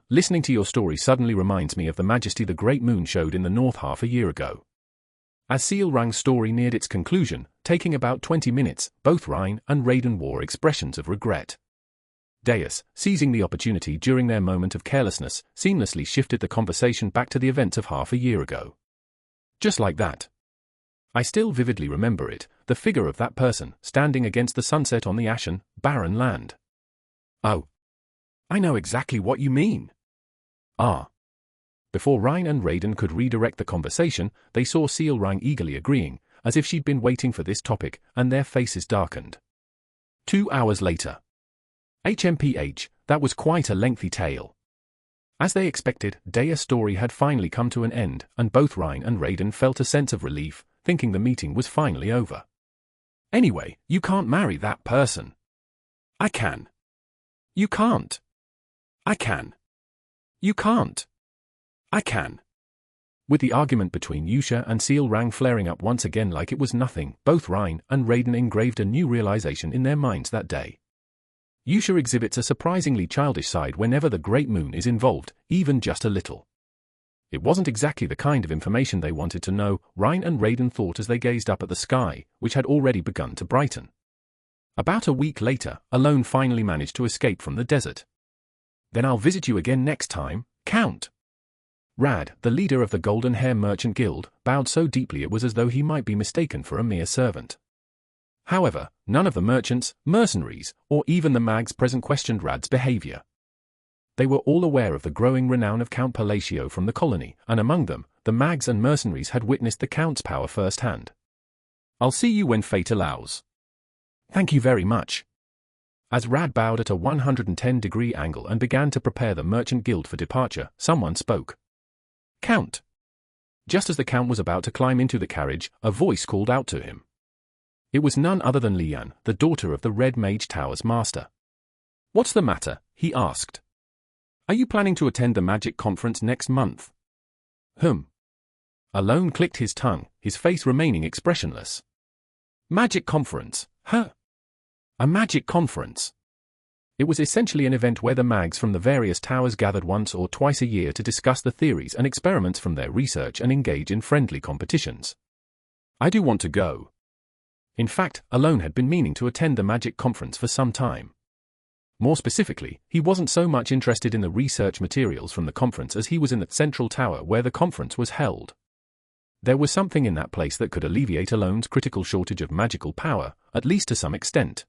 Speaker 1: Listening to your story suddenly reminds me of the majesty the Great Moon showed in the north half a year ago. As Seal rang's story neared its conclusion, taking about 20 minutes, both Rhine and Raiden wore expressions of regret. Deus, seizing the opportunity during their moment of carelessness, seamlessly shifted the conversation back to the events of half a year ago. Just like that. I still vividly remember it, the figure of that person, standing against the sunset on the ashen, barren land. Oh. I know exactly what you mean. Ah. Before Rhine and Raiden could redirect the conversation, they saw Seelrang eagerly agreeing, as if she'd been waiting for this topic, and their faces darkened. 2 hours later. HMPH, that was quite a lengthy tale. As they expected, Daya's story had finally come to an end, and both Rhine and Raiden felt a sense of relief, thinking the meeting was finally over. Anyway, you can't marry that person. I can. You can't. I can. You can't. I can. With the argument between Yusha and Seelrang flaring up once again like it was nothing, both Rhine and Raiden engraved a new realization in their minds that day. Yusha exhibits a surprisingly childish side whenever the Great Moon is involved, even just a little. It wasn't exactly the kind of information they wanted to know, Rhine and Raiden thought as they gazed up at the sky, which had already begun to brighten. About a week later, Alone finally managed to escape from the desert. Then I'll visit you again next time, Count. Rad, the leader of the Golden Hair Merchant Guild, bowed so deeply it was as though he might be mistaken for a mere servant. However, none of the merchants, mercenaries, or even the mags present questioned Rad's behavior. They were all aware of the growing renown of Count Palacio from the colony, and among them, the mags and mercenaries had witnessed the Count's power firsthand. I'll see you when fate allows. Thank you very much. As Rad bowed at a 110-degree angle and began to prepare the Merchant Guild for departure, someone spoke. Count. Just as the Count was about to climb into the carriage, a voice called out to him. It was none other than Lian, the daughter of the Red Mage Tower's master. What's the matter? He asked. Are you planning to attend the magic conference next month? Alone clicked his tongue, his face remaining expressionless. Magic conference, huh? A magic conference. It was essentially an event where the mags from the various towers gathered once or twice a year to discuss the theories and experiments from their research and engage in friendly competitions. I do want to go. In fact, Alone had been meaning to attend the magic conference for some time. More specifically, he wasn't so much interested in the research materials from the conference as he was in the central tower where the conference was held. There was something in that place that could alleviate Alone's critical shortage of magical power, at least to some extent.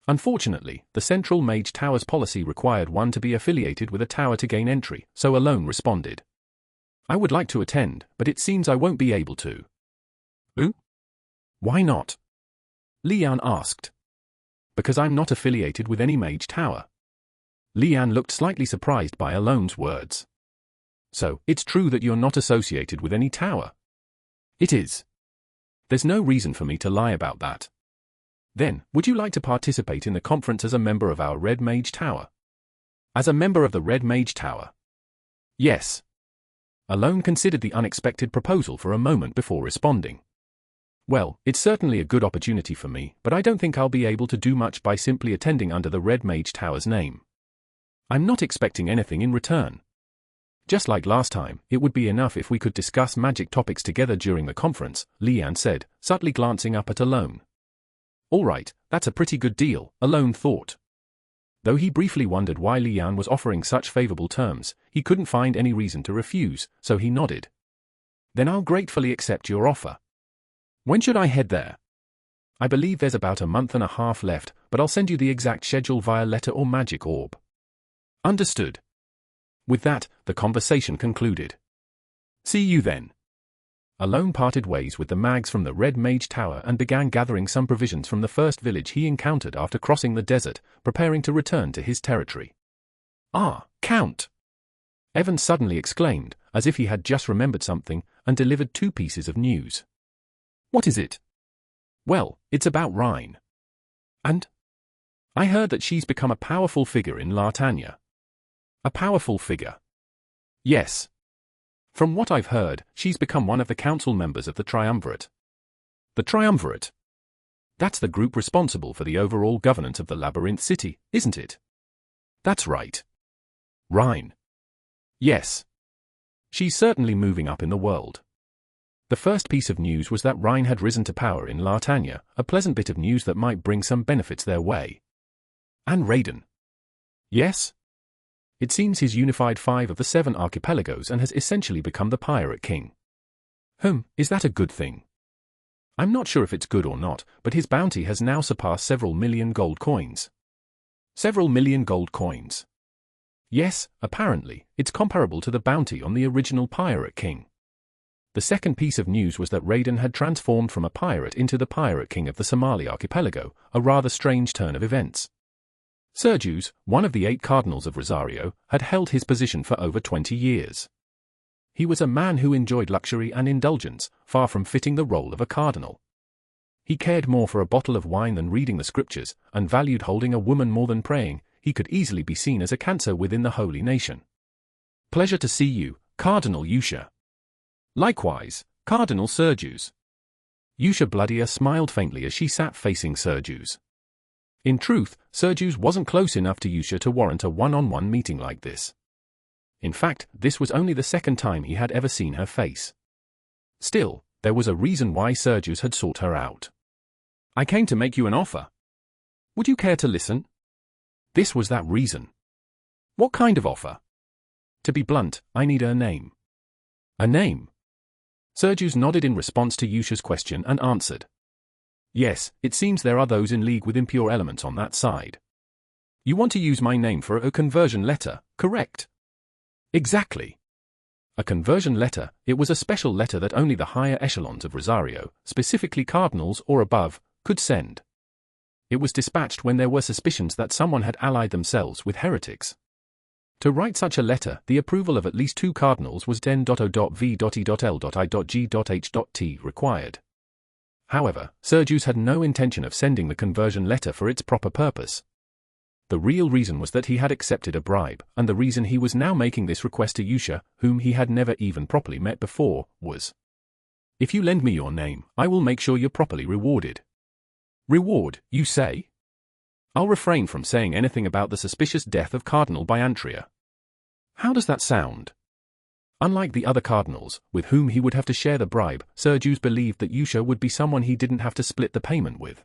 Speaker 1: Unfortunately, the Central Mage Tower's policy required one to be affiliated with a tower to gain entry, so Alone responded. I would like to attend, but it seems I won't be able to. Why not? Lian asked. Because I'm not affiliated with any mage tower. Lian looked slightly surprised by Alone's words. So, it's true that you're not associated with any tower? It is. There's no reason for me to lie about that. Then, would you like to participate in the conference as a member of our Red Mage Tower? As a member of the Red Mage Tower? Yes. Alone considered the unexpected proposal for a moment before responding. Well, it's certainly a good opportunity for me, but I don't think I'll be able to do much by simply attending under the Red Mage Tower's name. I'm not expecting anything in return. Just like last time, it would be enough if we could discuss magic topics together during the conference, Lian said, subtly glancing up at Alone. All right, that's a pretty good deal, Alone thought. Though he briefly wondered why Lian was offering such favorable terms, he couldn't find any reason to refuse, so he nodded. Then I'll gratefully accept your offer. When should I head there? I believe there's about a month and a half left, but I'll send you the exact schedule via letter or magic orb. Understood. With that, the conversation concluded. See you then. Alone parted ways with the mags from the Red Mage Tower and began gathering some provisions from the first village he encountered after crossing the desert, preparing to return to his territory. Ah, Count! Evan suddenly exclaimed, as if he had just remembered something, and delivered 2 pieces of news. What is it? Well, it's about Rhine. And? I heard that she's become a powerful figure in Lartania. A powerful figure? Yes. From what I've heard, she's become one of the council members of the Triumvirate. The Triumvirate? That's the group responsible for the overall governance of the Labyrinth City, isn't it? That's right. Rhine. Yes. She's certainly moving up in the world. The first piece of news was that Rhine had risen to power in Lartania, a pleasant bit of news that might bring some benefits their way. And Raiden. Yes? It seems he's unified 5 of the 7 archipelagos and has essentially become the pirate king. Is that a good thing? I'm not sure if it's good or not, but his bounty has now surpassed several million gold coins. Several million gold coins. Yes, apparently, it's comparable to the bounty on the original Pirate King. The second piece of news was that Raiden had transformed from a pirate into the Pirate King of the Somali archipelago, a rather strange turn of events. Sergius, one of the 8 cardinals of Rosario, had held his position for over 20 years. He was a man who enjoyed luxury and indulgence, far from fitting the role of a cardinal. He cared more for a bottle of wine than reading the scriptures, and valued holding a woman more than praying. He could easily be seen as a cancer within the holy nation. Pleasure to see you, Cardinal Yusha. Likewise, Cardinal Sergius. Yusha Bloodia smiled faintly as she sat facing Sergius. In truth, Sergius wasn't close enough to Yusha to warrant a one-on-one meeting like this. In fact, this was only the second time he had ever seen her face. Still, there was a reason why Sergius had sought her out. I came to make you an offer. Would you care to listen? This was that reason. What kind of offer? To be blunt, I need a name. A name? Sergius nodded in response to Yusha's question and answered. Yes, it seems there are those in league with impure elements on that side. You want to use my name for a conversion letter, correct? Exactly. A conversion letter, it was a special letter that only the higher echelons of Rosario, specifically cardinals or above, could send. It was dispatched when there were suspicions that someone had allied themselves with heretics. To write such a letter, the approval of at least 2 cardinals was den.o.v.e.l.i.g.h.t required. However, Sergius had no intention of sending the conversion letter for its proper purpose. The real reason was that he had accepted a bribe, and the reason he was now making this request to Yusha, whom he had never even properly met before, was, if you lend me your name, I will make sure you're properly rewarded. Reward, you say? I'll refrain from saying anything about the suspicious death of Cardinal Biantria. How does that sound? Unlike the other cardinals, with whom he would have to share the bribe, Sergius believed that Yusha would be someone he didn't have to split the payment with.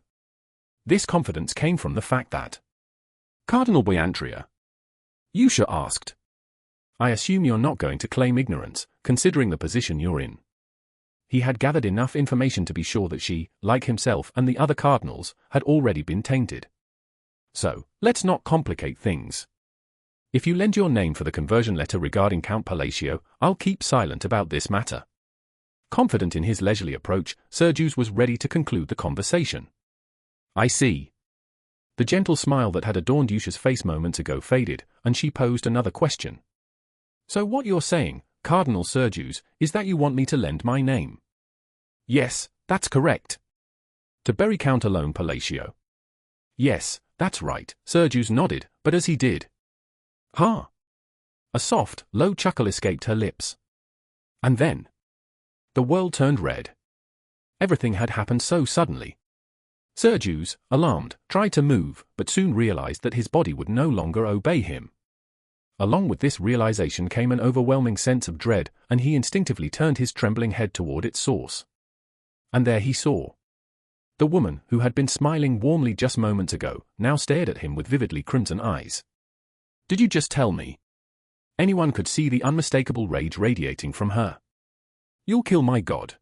Speaker 1: This confidence came from the fact that Cardinal Biantria? Yusha asked. I assume you're not going to claim ignorance, considering the position you're in. He had gathered enough information to be sure that she, like himself and the other cardinals, had already been tainted. So, let's not complicate things. If you lend your name for the conversion letter regarding Count Palacio, I'll keep silent about this matter. Confident in his leisurely approach, Sergius was ready to conclude the conversation. I see. The gentle smile that had adorned Yusha's face moments ago faded, and she posed another question. So what you're saying, Cardinal Sergius, is that you want me to lend my name? Yes, that's correct. To bury Count alone Palacio? Yes, that's right, Sergius nodded, but as he did. Huh? A soft, low chuckle escaped her lips. And then the world turned red. Everything had happened so suddenly. Sergius, alarmed, tried to move, but soon realized that his body would no longer obey him. Along with this realization came an overwhelming sense of dread, and he instinctively turned his trembling head toward its source. And there he saw the woman who had been smiling warmly just moments ago, now stared at him with vividly crimson eyes. Did you just tell me? Anyone could see the unmistakable rage radiating from her. You'll kill my god.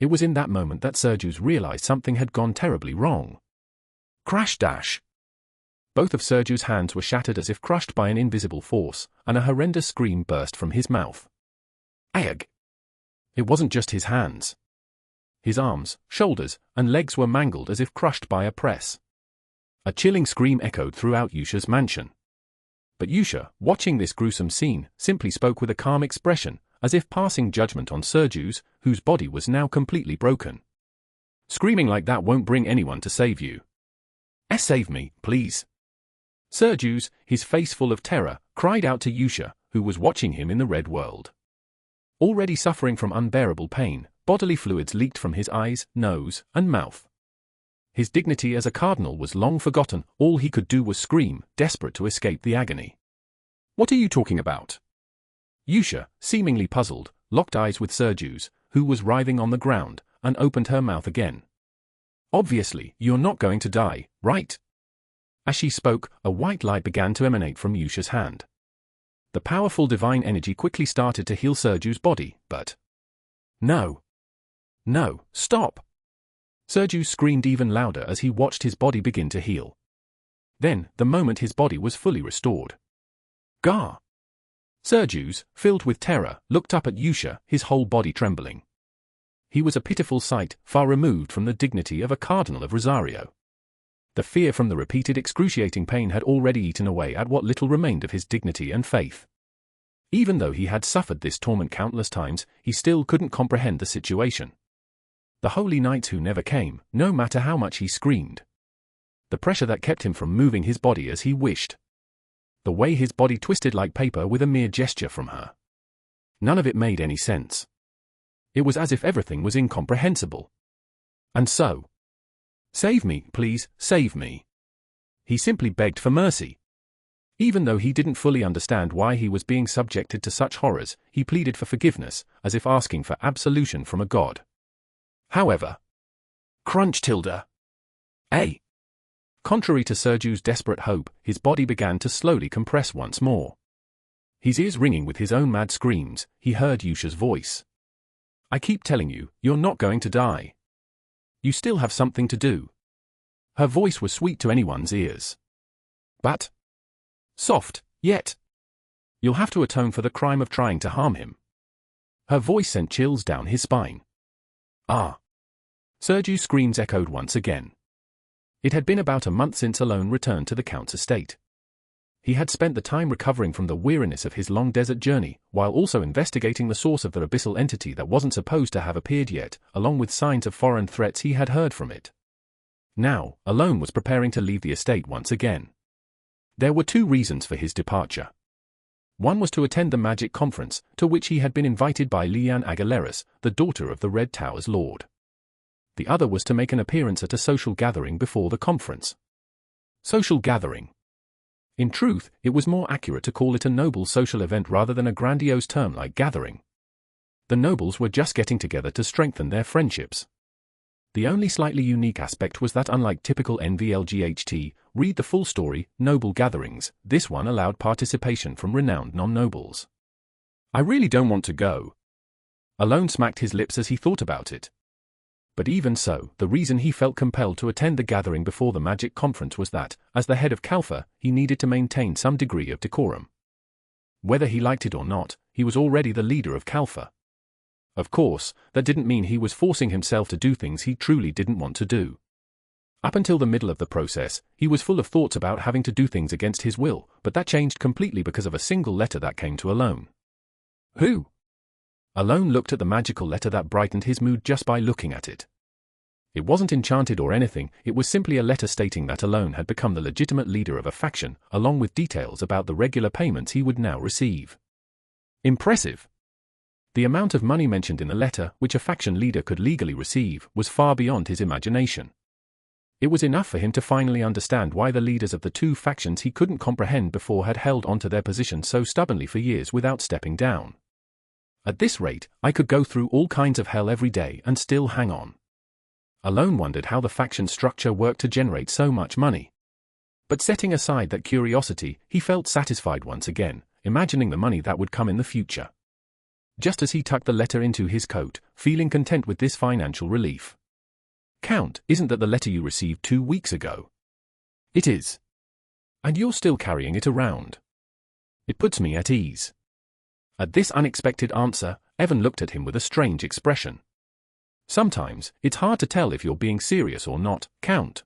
Speaker 1: It was in that moment that Sergius realized something had gone terribly wrong. Crash dash. Both of Sergius' hands were shattered as if crushed by an invisible force, and a horrendous scream burst from his mouth. Ag! It wasn't just his hands. His arms, shoulders, and legs were mangled as if crushed by a press. A chilling scream echoed throughout Yusha's mansion. But Yusha, watching this gruesome scene, simply spoke with a calm expression, as if passing judgment on Sergius, whose body was now completely broken. Screaming like that won't bring anyone to save you. Save me, please. Sergius, his face full of terror, cried out to Yusha, who was watching him in the red world. Already suffering from unbearable pain, bodily fluids leaked from his eyes, nose, and mouth. His dignity as a cardinal was long forgotten, all he could do was scream, desperate to escape the agony. What are you talking about? Yusha, seemingly puzzled, locked eyes with Sergius, who was writhing on the ground, and opened her mouth again. Obviously, you're not going to die, right? As she spoke, a white light began to emanate from Yusha's hand. The powerful divine energy quickly started to heal Sergius' body, but... No. No, stop! Sergius screamed even louder as he watched his body begin to heal. Then, the moment his body was fully restored, Gah! Sergius, filled with terror, looked up at Yusha, his whole body trembling. He was a pitiful sight, far removed from the dignity of a cardinal of Rosario. The fear from the repeated excruciating pain had already eaten away at what little remained of his dignity and faith. Even though he had suffered this torment countless times, he still couldn't comprehend the situation. The holy nights who never came, no matter how much he screamed. The pressure that kept him from moving his body as he wished. The way his body twisted like paper with a mere gesture from her. None of it made any sense. It was as if everything was incomprehensible. And so, "Save me, please, save me." He simply begged for mercy. Even though he didn't fully understand why he was being subjected to such horrors, he pleaded for forgiveness, as if asking for absolution from a god. However, crunch tilde. A. Contrary to Sergiu's desperate hope, his body began to slowly compress once more. His ears ringing with his own mad screams, he heard Yusha's voice. "I keep telling you, you're not going to die. You still have something to do." Her voice was sweet to anyone's ears. But soft, yet. "You'll have to atone for the crime of trying to harm him." Her voice sent chills down his spine. Ah! Sergiu's screams echoed once again. It had been about a month since Alone returned to the Count's estate. He had spent the time recovering from the weariness of his long desert journey, while also investigating the source of the abyssal entity that wasn't supposed to have appeared yet, along with signs of foreign threats he had heard from it. Now, Alone was preparing to leave the estate once again. There were two reasons for his departure. One was to attend the magic conference, to which he had been invited by Liane Aguileras, the daughter of the Red Tower's lord. The other was to make an appearance at a social gathering before the conference. Social gathering. In truth, it was more accurate to call it a noble social event rather than a grandiose term like gathering. The nobles were just getting together to strengthen their friendships. The only slightly unique aspect was that unlike typical NVLGHT, read the full story, noble gatherings, this one allowed participation from renowned non-nobles. "I really don't want to go." Alone smacked his lips as he thought about it. But even so, the reason he felt compelled to attend the gathering before the magic conference was that, as the head of Kalfa, he needed to maintain some degree of decorum. Whether he liked it or not, he was already the leader of Kalfa. Of course, that didn't mean he was forcing himself to do things he truly didn't want to do. Up until the middle of the process, he was full of thoughts about having to do things against his will, but that changed completely because of a single letter that came to Alone. Who? Alone looked at the magical letter that brightened his mood just by looking at it. It wasn't enchanted or anything, it was simply a letter stating that Alone had become the legitimate leader of a faction, along with details about the regular payments he would now receive. Impressive. The amount of money mentioned in the letter, which a faction leader could legally receive, was far beyond his imagination. It was enough for him to finally understand why the leaders of the two factions he couldn't comprehend before had held onto their position so stubbornly for years without stepping down. At this rate, I could go through all kinds of hell every day and still hang on. Alone wondered how the faction structure worked to generate so much money. But setting aside that curiosity, he felt satisfied once again, imagining the money that would come in the future. Just as he tucked the letter into his coat, feeling content with this financial relief. "Count, isn't that the letter you received 2 weeks ago?" "It is. And you're still carrying it around." "It puts me at ease." At this unexpected answer, Evan looked at him with a strange expression. "Sometimes, it's hard to tell if you're being serious or not, Count."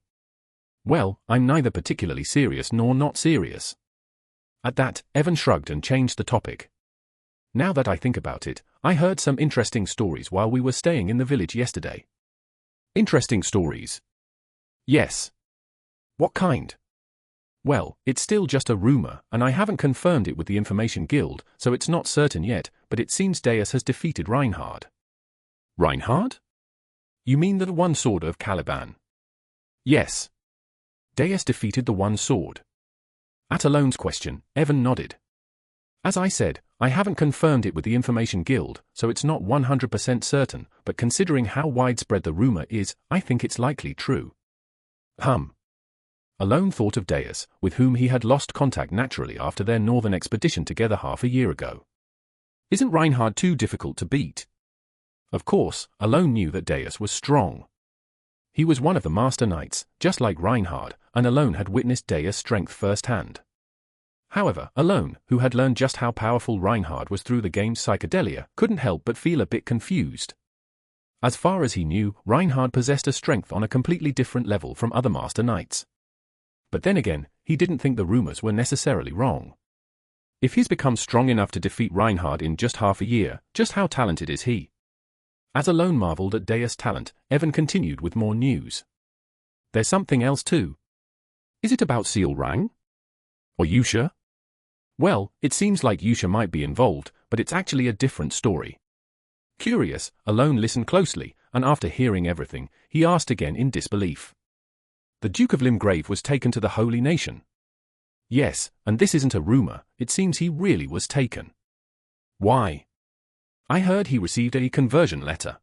Speaker 1: "Well, I'm neither particularly serious nor not serious." At that, Evan shrugged and changed the topic. "Now that I think about it, I heard some interesting stories while we were staying in the village yesterday." "Interesting stories?" "Yes." "What kind?" "Well, it's still just a rumor, and I haven't confirmed it with the Information Guild, so it's not certain yet, but it seems Deus has defeated Reinhard." "Reinhard? You mean the One Sword of Caliban?" "Yes. Deus defeated the One Sword." At Alone's question, Evan nodded. "As I said, I haven't confirmed it with the Information Guild, so it's not 100% certain, but considering how widespread the rumor is, I think it's likely true." Alone thought of Deus, with whom he had lost contact naturally after their northern expedition together half a year ago. "Isn't Reinhard too difficult to beat?" Of course, Alone knew that Deus was strong. He was one of the Master Knights, just like Reinhard, and Alone had witnessed Deus' strength firsthand. However, Alone, who had learned just how powerful Reinhard was through the game's psychedelia, couldn't help but feel a bit confused. As far as he knew, Reinhard possessed a strength on a completely different level from other Master Knights. But then again, he didn't think the rumors were necessarily wrong. If he's become strong enough to defeat Reinhard in just half a year, just how talented is he? As Alone marveled at Deus' talent, Evan continued with more news. There's something else too. Is it about Seal Rang? Or Yusha? Well, it seems like Yusha might be involved, but it's actually a different story. Curious, Alone listened closely, and after hearing everything, he asked again in disbelief. The Duke of Limgrave was taken to the Holy Nation. Yes, and this isn't a rumor, it seems he really was taken. Why? I heard he received a conversion letter.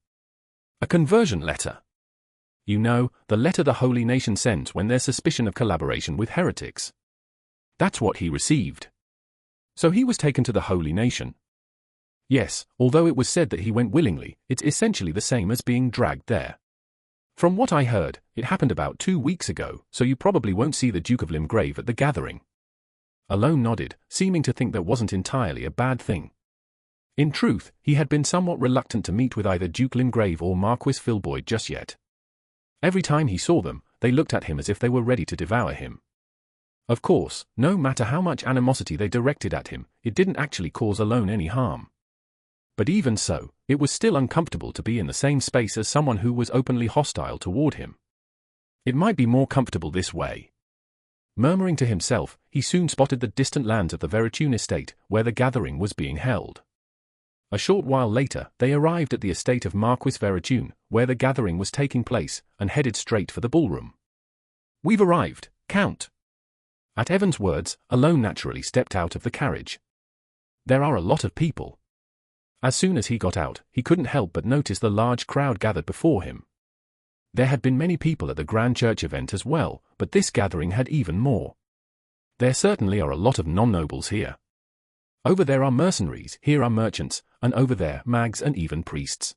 Speaker 1: A conversion letter? You know, the letter the Holy Nation sends when there's suspicion of collaboration with heretics. That's what he received. So he was taken to the Holy Nation. Yes, although it was said that he went willingly, it's essentially the same as being dragged there. From what I heard, it happened about 2 weeks ago, so you probably won't see the Duke of Limgrave at the gathering. Alone nodded, seeming to think that wasn't entirely a bad thing. In truth, he had been somewhat reluctant to meet with either Duke Limgrave or Marquis Filboid just yet. Every time he saw them, they looked at him as if they were ready to devour him. Of course, no matter how much animosity they directed at him, it didn't actually cause Alone any harm. But even so, it was still uncomfortable to be in the same space as someone who was openly hostile toward him. It might be more comfortable this way. Murmuring to himself, he soon spotted the distant lands of the Veritune estate, where the gathering was being held. A short while later, they arrived at the estate of Marquis Veritune, where the gathering was taking place, and headed straight for the ballroom. We've arrived, Count. At Evan's words, Alone naturally stepped out of the carriage. There are a lot of people. As soon as he got out, he couldn't help but notice the large crowd gathered before him. There had been many people at the Grand Church event as well, but this gathering had even more. There certainly are a lot of non-nobles here. Over there are mercenaries, here are merchants, and over there, mags and even priests.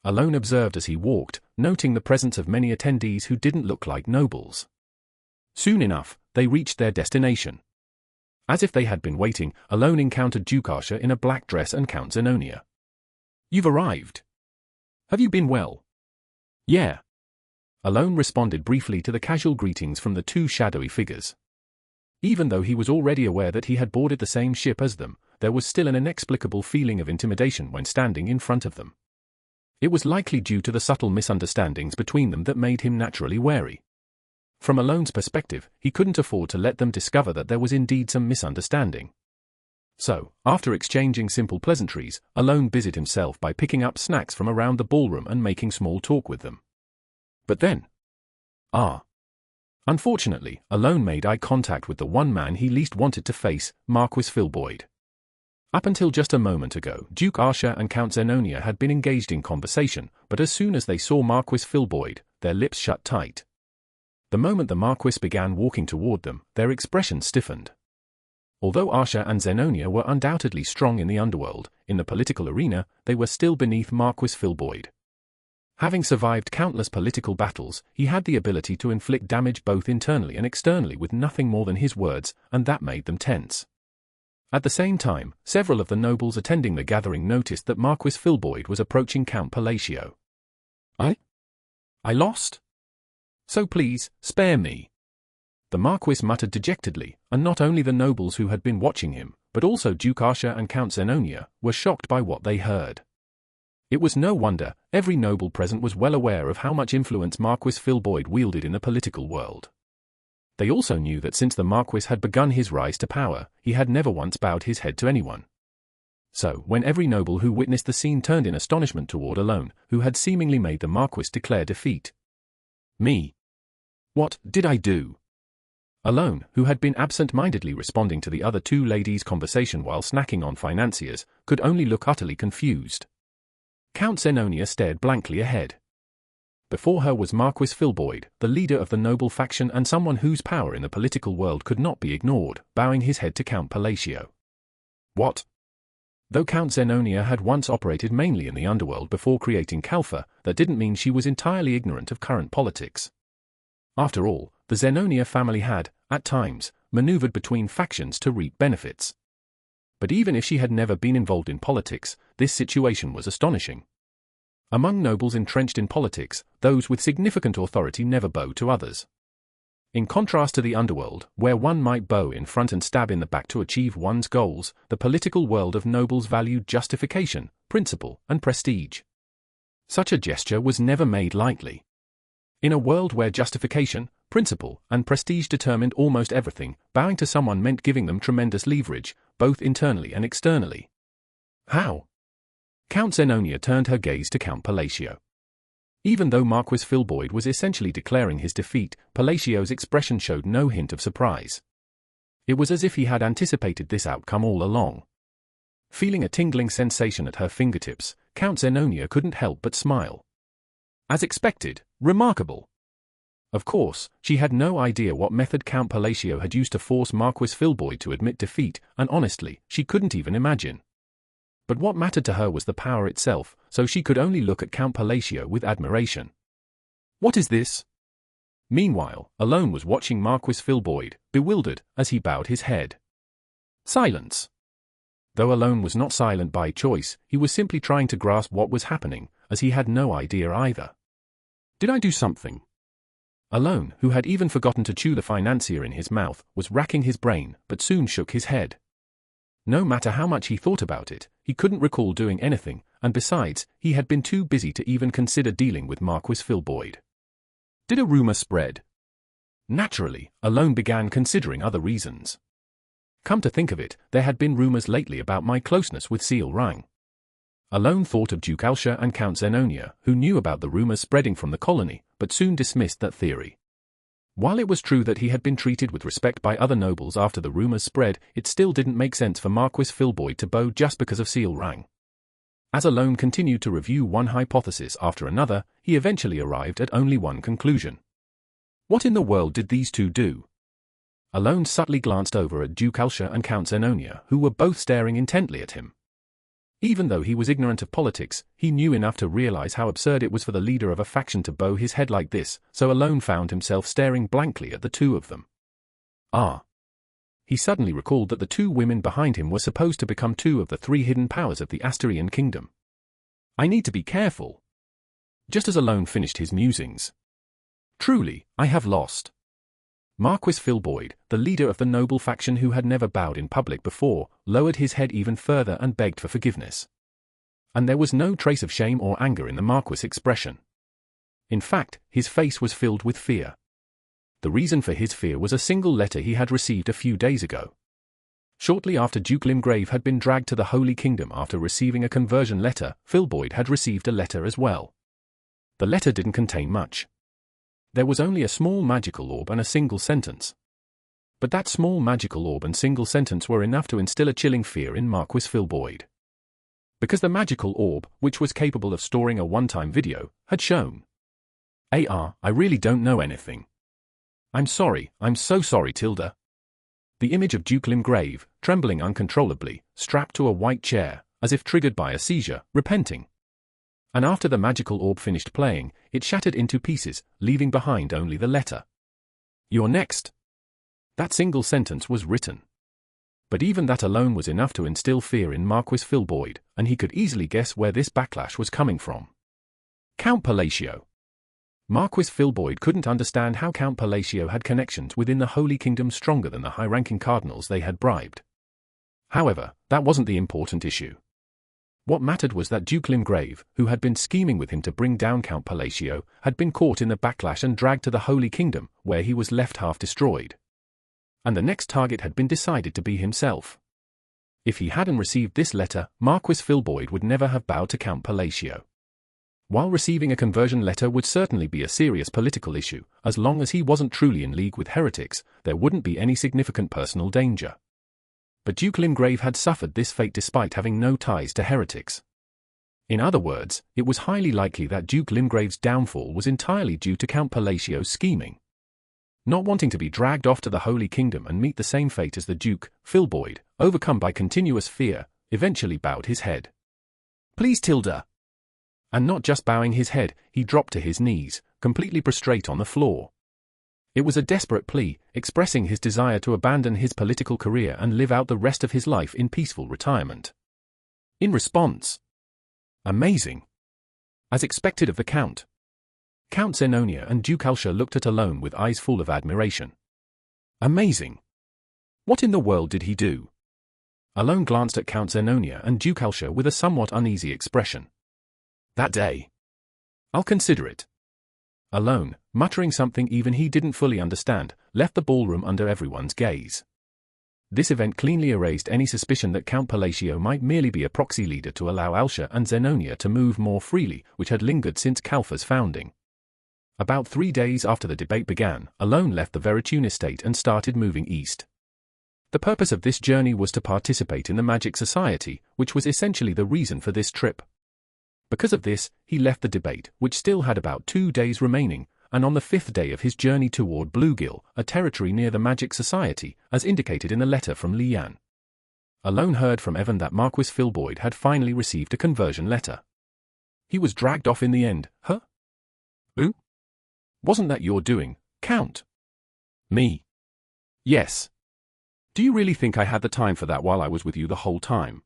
Speaker 1: Alone observed as he walked, noting the presence of many attendees who didn't look like nobles. Soon enough, they reached their destination. As if they had been waiting, Alone encountered Duke Arsha in a black dress and Count Zenonia. You've arrived. Have you been well? Yeah. Alone responded briefly to the casual greetings from the two shadowy figures. Even though he was already aware that he had boarded the same ship as them, there was still an inexplicable feeling of intimidation when standing in front of them. It was likely due to the subtle misunderstandings between them that made him naturally wary. From Alone's perspective, he couldn't afford to let them discover that there was indeed some misunderstanding. So, after exchanging simple pleasantries, Alone busied himself by picking up snacks from around the ballroom and making small talk with them. But then... Unfortunately, Alone made eye contact with the one man he least wanted to face, Marquis Filboid. Up until just a moment ago, Duke Arsha and Count Zenonia had been engaged in conversation, but as soon as they saw Marquis Filboid, their lips shut tight. The moment the Marquis began walking toward them, their expressions stiffened. Although Arsha and Zenonia were undoubtedly strong in the underworld, in the political arena, they were still beneath Marquis Filboid. Having survived countless political battles, he had the ability to inflict damage both internally and externally with nothing more than his words, and that made them tense. At the same time, several of the nobles attending the gathering noticed that Marquis Filboid was approaching Count Palacio. I lost? So please, spare me. The Marquis muttered dejectedly, and not only the nobles who had been watching him, but also Duke Arsha and Count Zenonia, were shocked by what they heard. It was no wonder, every noble present was well aware of how much influence Marquis Filboid wielded in the political world. They also knew that since the Marquis had begun his rise to power, he had never once bowed his head to anyone. So, when every noble who witnessed the scene turned in astonishment toward Alone, who had seemingly made the Marquis declare defeat. Me? What did I do? Alone, who had been absent-mindedly responding to the other two ladies' conversation while snacking on financiers, could only look utterly confused. Count Zenonia stared blankly ahead. Before her was Marquis Filboid, the leader of the noble faction and someone whose power in the political world could not be ignored, bowing his head to Count Palacio. What? Though Count Zenonia had once operated mainly in the underworld before creating Kalfa, that didn't mean she was entirely ignorant of current politics. After all, the Zenonia family had, at times, maneuvered between factions to reap benefits. But even if she had never been involved in politics, this situation was astonishing. Among nobles entrenched in politics, those with significant authority never bow to others. In contrast to the underworld, where one might bow in front and stab in the back to achieve one's goals, the political world of nobles valued justification, principle, and prestige. Such a gesture was never made lightly. In a world where justification, principle, and prestige determined almost everything, bowing to someone meant giving them tremendous leverage, both internally and externally. How? Count Zenonia turned her gaze to Count Palacio. Even though Marquis Filboid was essentially declaring his defeat, Palacio's expression showed no hint of surprise. It was as if he had anticipated this outcome all along. Feeling a tingling sensation at her fingertips, Count Zenonia couldn't help but smile. As expected, remarkable. Of course, she had no idea what method Count Palacio had used to force Marquis Filboid to admit defeat, and honestly, she couldn't even imagine. But what mattered to her was the power itself, so she could only look at Count Palacio with admiration. What is this? Meanwhile, Alone was watching Marquis Filboid, bewildered, as he bowed his head. Silence. Though Alone was not silent by choice, he was simply trying to grasp what was happening, as he had no idea either. Did I do something? Alone, who had even forgotten to chew the financier in his mouth, was racking his brain, but soon shook his head. No matter how much he thought about it, he couldn't recall doing anything, and besides, he had been too busy to even consider dealing with Marquis Filboid. Did a rumor spread? Naturally, Alone began considering other reasons. Come to think of it, there had been rumors lately about my closeness with Seal Rang. Alone thought of Duke Alsha and Count Zenonia, who knew about the rumors spreading from the colony, but soon dismissed that theory. While it was true that he had been treated with respect by other nobles after the rumors spread, it still didn't make sense for Marquis Filboid to bow just because of Seal Rang. As Alone continued to review one hypothesis after another, he eventually arrived at only one conclusion. What in the world did these two do? Alone subtly glanced over at Duke Alsha and Count Zenonia, who were both staring intently at him. Even though he was ignorant of politics, he knew enough to realize how absurd it was for the leader of a faction to bow his head like this, so Alone found himself staring blankly at the two of them. Ah. He suddenly recalled that the two women behind him were supposed to become two of the three hidden powers of the Asterian kingdom. I need to be careful. Just as Alone finished his musings. Truly, I have lost. Marquis Filboid, the leader of the noble faction who had never bowed in public before, lowered his head even further and begged for forgiveness. And there was no trace of shame or anger in the Marquis' expression. In fact, his face was filled with fear. The reason for his fear was a single letter he had received a few days ago. Shortly after Duke Limgrave had been dragged to the Holy Kingdom after receiving a conversion letter, Filboid had received a letter as well. The letter didn't contain much. There was only a small magical orb and a single sentence. But that small magical orb and single sentence were enough to instill a chilling fear in Marquis Filboid. Because the magical orb, which was capable of storing a one-time video, had shown. I really don't know anything. I'm sorry, I'm so sorry, Tilda. The image of Duke Limgrave, trembling uncontrollably, strapped to a white chair, as if triggered by a seizure, repenting. And after the magical orb finished playing, it shattered into pieces, leaving behind only the letter. You're next. That single sentence was written. But even that alone was enough to instill fear in Marquis Filboid, and he could easily guess where this backlash was coming from. Count Palacio. Marquis Filboid couldn't understand how Count Palacio had connections within the Holy Kingdom stronger than the high-ranking cardinals they had bribed. However, that wasn't the important issue. What mattered was that Duke Limgrave, who had been scheming with him to bring down Count Palacio, had been caught in the backlash and dragged to the Holy Kingdom, where he was left half destroyed. And the next target had been decided to be himself. If he hadn't received this letter, Marquis Filboid would never have bowed to Count Palacio. While receiving a conversion letter would certainly be a serious political issue, as long as he wasn't truly in league with heretics, there wouldn't be any significant personal danger. But Duke Limgrave had suffered this fate despite having no ties to heretics. In other words, it was highly likely that Duke Limgrave's downfall was entirely due to Count Palacio's scheming. Not wanting to be dragged off to the Holy Kingdom and meet the same fate as the Duke, Filboid, overcome by continuous fear, eventually bowed his head. Please, Tilda. And not just bowing his head, he dropped to his knees, completely prostrate on the floor. It was a desperate plea, expressing his desire to abandon his political career and live out the rest of his life in peaceful retirement. In response, amazing. As expected of the Count, Count Zenonia and Duke Alsha looked at Alone with eyes full of admiration. Amazing. What in the world did he do? Alone glanced at Count Zenonia and Duke Alsha with a somewhat uneasy expression. That day. I'll consider it. Alone, muttering something even he didn't fully understand, left the ballroom under everyone's gaze. This event cleanly erased any suspicion that Count Palacio might merely be a proxy leader to allow Alsha and Zenonia to move more freely, which had lingered since Calfa's founding. About 3 days after the debate began, Alone left the Veritune estate and started moving east. The purpose of this journey was to participate in the Magic Society, which was essentially the reason for this trip. Because of this, he left the debate, which still had about 2 days remaining, and on the 5th day of his journey toward Bluegill, a territory near the Magic Society, as indicated in a letter from Lian. Alone heard from Evan that Marquis Filboyd had finally received a conversion letter. He was dragged off in the end. Huh? Who? Wasn't that your doing, Count? Me? Yes. Do you really think I had the time for that while I was with you the whole time?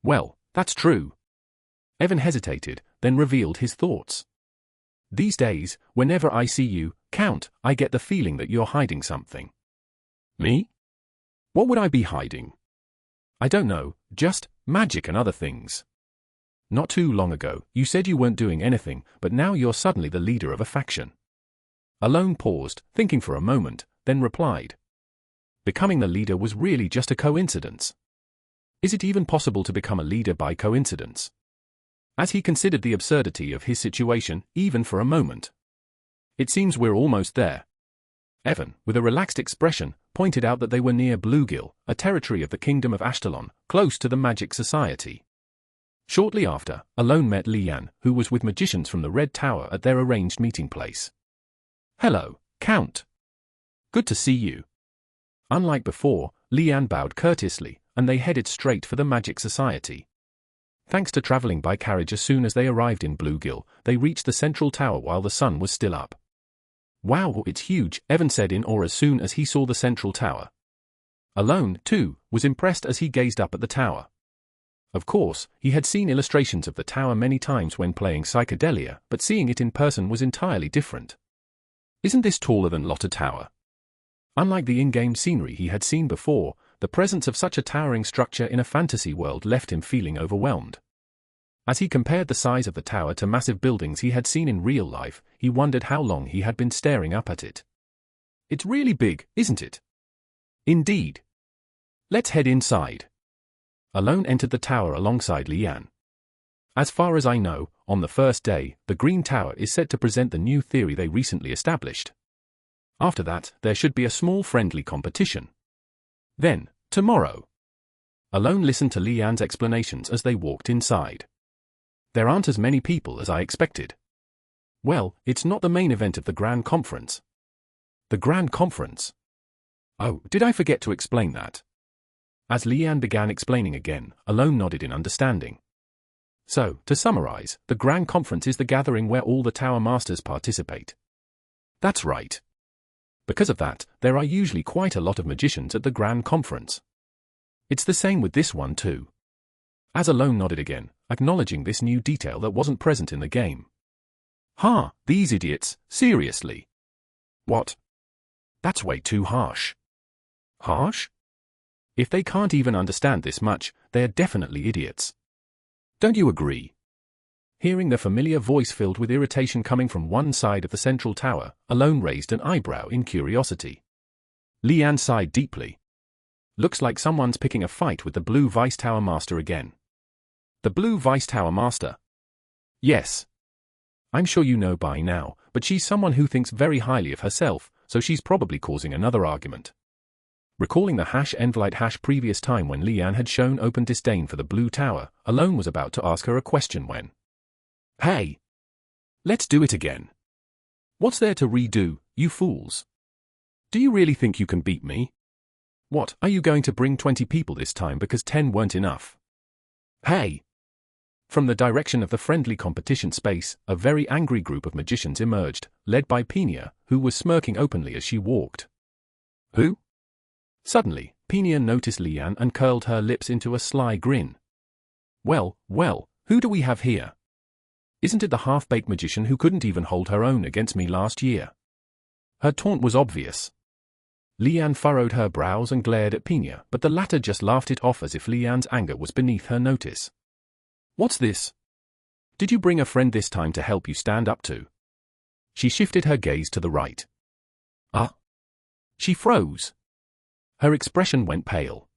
Speaker 1: Well, that's true. Evan hesitated, then revealed his thoughts. These days, whenever I see you, Count, I get the feeling that you're hiding something. Me? What would I be hiding? I don't know, just magic and other things. Not too long ago, you said you weren't doing anything, but now you're suddenly the leader of a faction. Alone paused, thinking for a moment, then replied. Becoming the leader was really just a coincidence. Is it even possible to become a leader by coincidence? As he considered the absurdity of his situation, even for a moment. It seems we're almost there. Evan, with a relaxed expression, pointed out that they were near Bluegill, a territory of the Kingdom of Ashtalon, close to the Magic Society. Shortly after, Alone met Lian, who was with magicians from the Red Tower at their arranged meeting place. Hello, Count. Good to see you. Unlike before, Lian bowed courteously, and they headed straight for the Magic Society. Thanks to traveling by carriage as soon as they arrived in Bluegill, they reached the central tower while the sun was still up. Wow, it's huge, Evan said in awe as soon as he saw the central tower. Alone, too, was impressed as he gazed up at the tower. Of course, he had seen illustrations of the tower many times when playing Psychedelia, but seeing it in person was entirely different. Isn't this taller than Lotta Tower? Unlike the in-game scenery he had seen before, the presence of such a towering structure in a fantasy world left him feeling overwhelmed. As he compared the size of the tower to massive buildings he had seen in real life, he wondered how long he had been staring up at it. It's really big, isn't it? Indeed. Let's head inside. Alone entered the tower alongside Lian. As far as I know, on the first day, the Green Tower is set to present the new theory they recently established. After that, there should be a small friendly competition. Then, tomorrow. Alone listened to Lian's explanations as they walked inside. There aren't as many people as I expected. Well, it's not the main event of the Grand Conference. The Grand Conference? Oh, did I forget to explain that? As Lian began explaining again, Alone nodded in understanding. So, to summarize, the Grand Conference is the gathering where all the Tower Masters participate. That's right. Because of that, there are usually quite a lot of magicians at the Grand Conference. It's the same with this one too. As Alone nodded again, acknowledging this new detail that wasn't present in the game. Huh, these idiots, seriously. What? That's way too harsh. Harsh? If they can't even understand this much, they're definitely idiots. Don't you agree? Hearing the familiar voice filled with irritation coming from one side of the central tower, Alone raised an eyebrow in curiosity. Lian sighed deeply. Looks like someone's picking a fight with the Blue Vice Tower Master again. The Blue Vice Tower Master? Yes. I'm sure you know by now, but she's someone who thinks very highly of herself, so she's probably causing another argument. Recalling the #envlite previous time when Lian had shown open disdain for the Blue Tower, Alone was about to ask her a question when... Hey! Let's do it again. What's there to redo, you fools? Do you really think you can beat me? What, are you going to bring 20 people this time because 10 weren't enough? Hey! From the direction of the friendly competition space, a very angry group of magicians emerged, led by Penia, who was smirking openly as she walked. Who? Suddenly, Penia noticed Lian and curled her lips into a sly grin. Well, who do we have here? Isn't it the half-baked magician who couldn't even hold her own against me last year? Her taunt was obvious. Lian furrowed her brows and glared at Penia, but the latter just laughed it off as if Lian's anger was beneath her notice. What's this? Did you bring a friend this time to help you stand up to? She shifted her gaze to the right. She froze. Her expression went pale.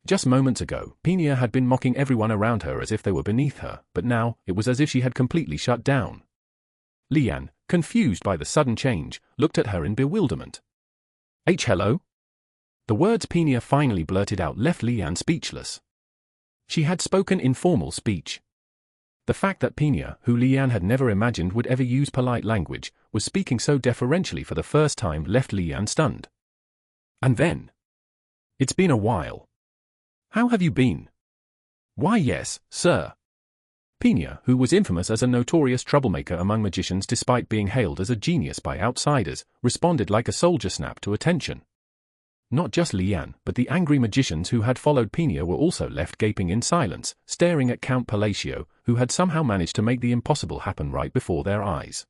Speaker 1: Just moments ago, Penia had been mocking everyone around her as if they were beneath her, but now, it was as if she had completely shut down. Lian, confused by the sudden change, looked at her in bewilderment. Hello? The words Penia finally blurted out left Lian speechless. She had spoken in formal speech. The fact that Penia, who Lian had never imagined would ever use polite language, was speaking so deferentially for the first time left Lian stunned. And then, "It's been a while. How have you been?" "Why yes, sir." Penia, who was infamous as a notorious troublemaker among magicians despite being hailed as a genius by outsiders, responded like a soldier snap to attention. Not just Lian, but the angry magicians who had followed Penia were also left gaping in silence, staring at Count Palacio, who had somehow managed to make the impossible happen right before their eyes.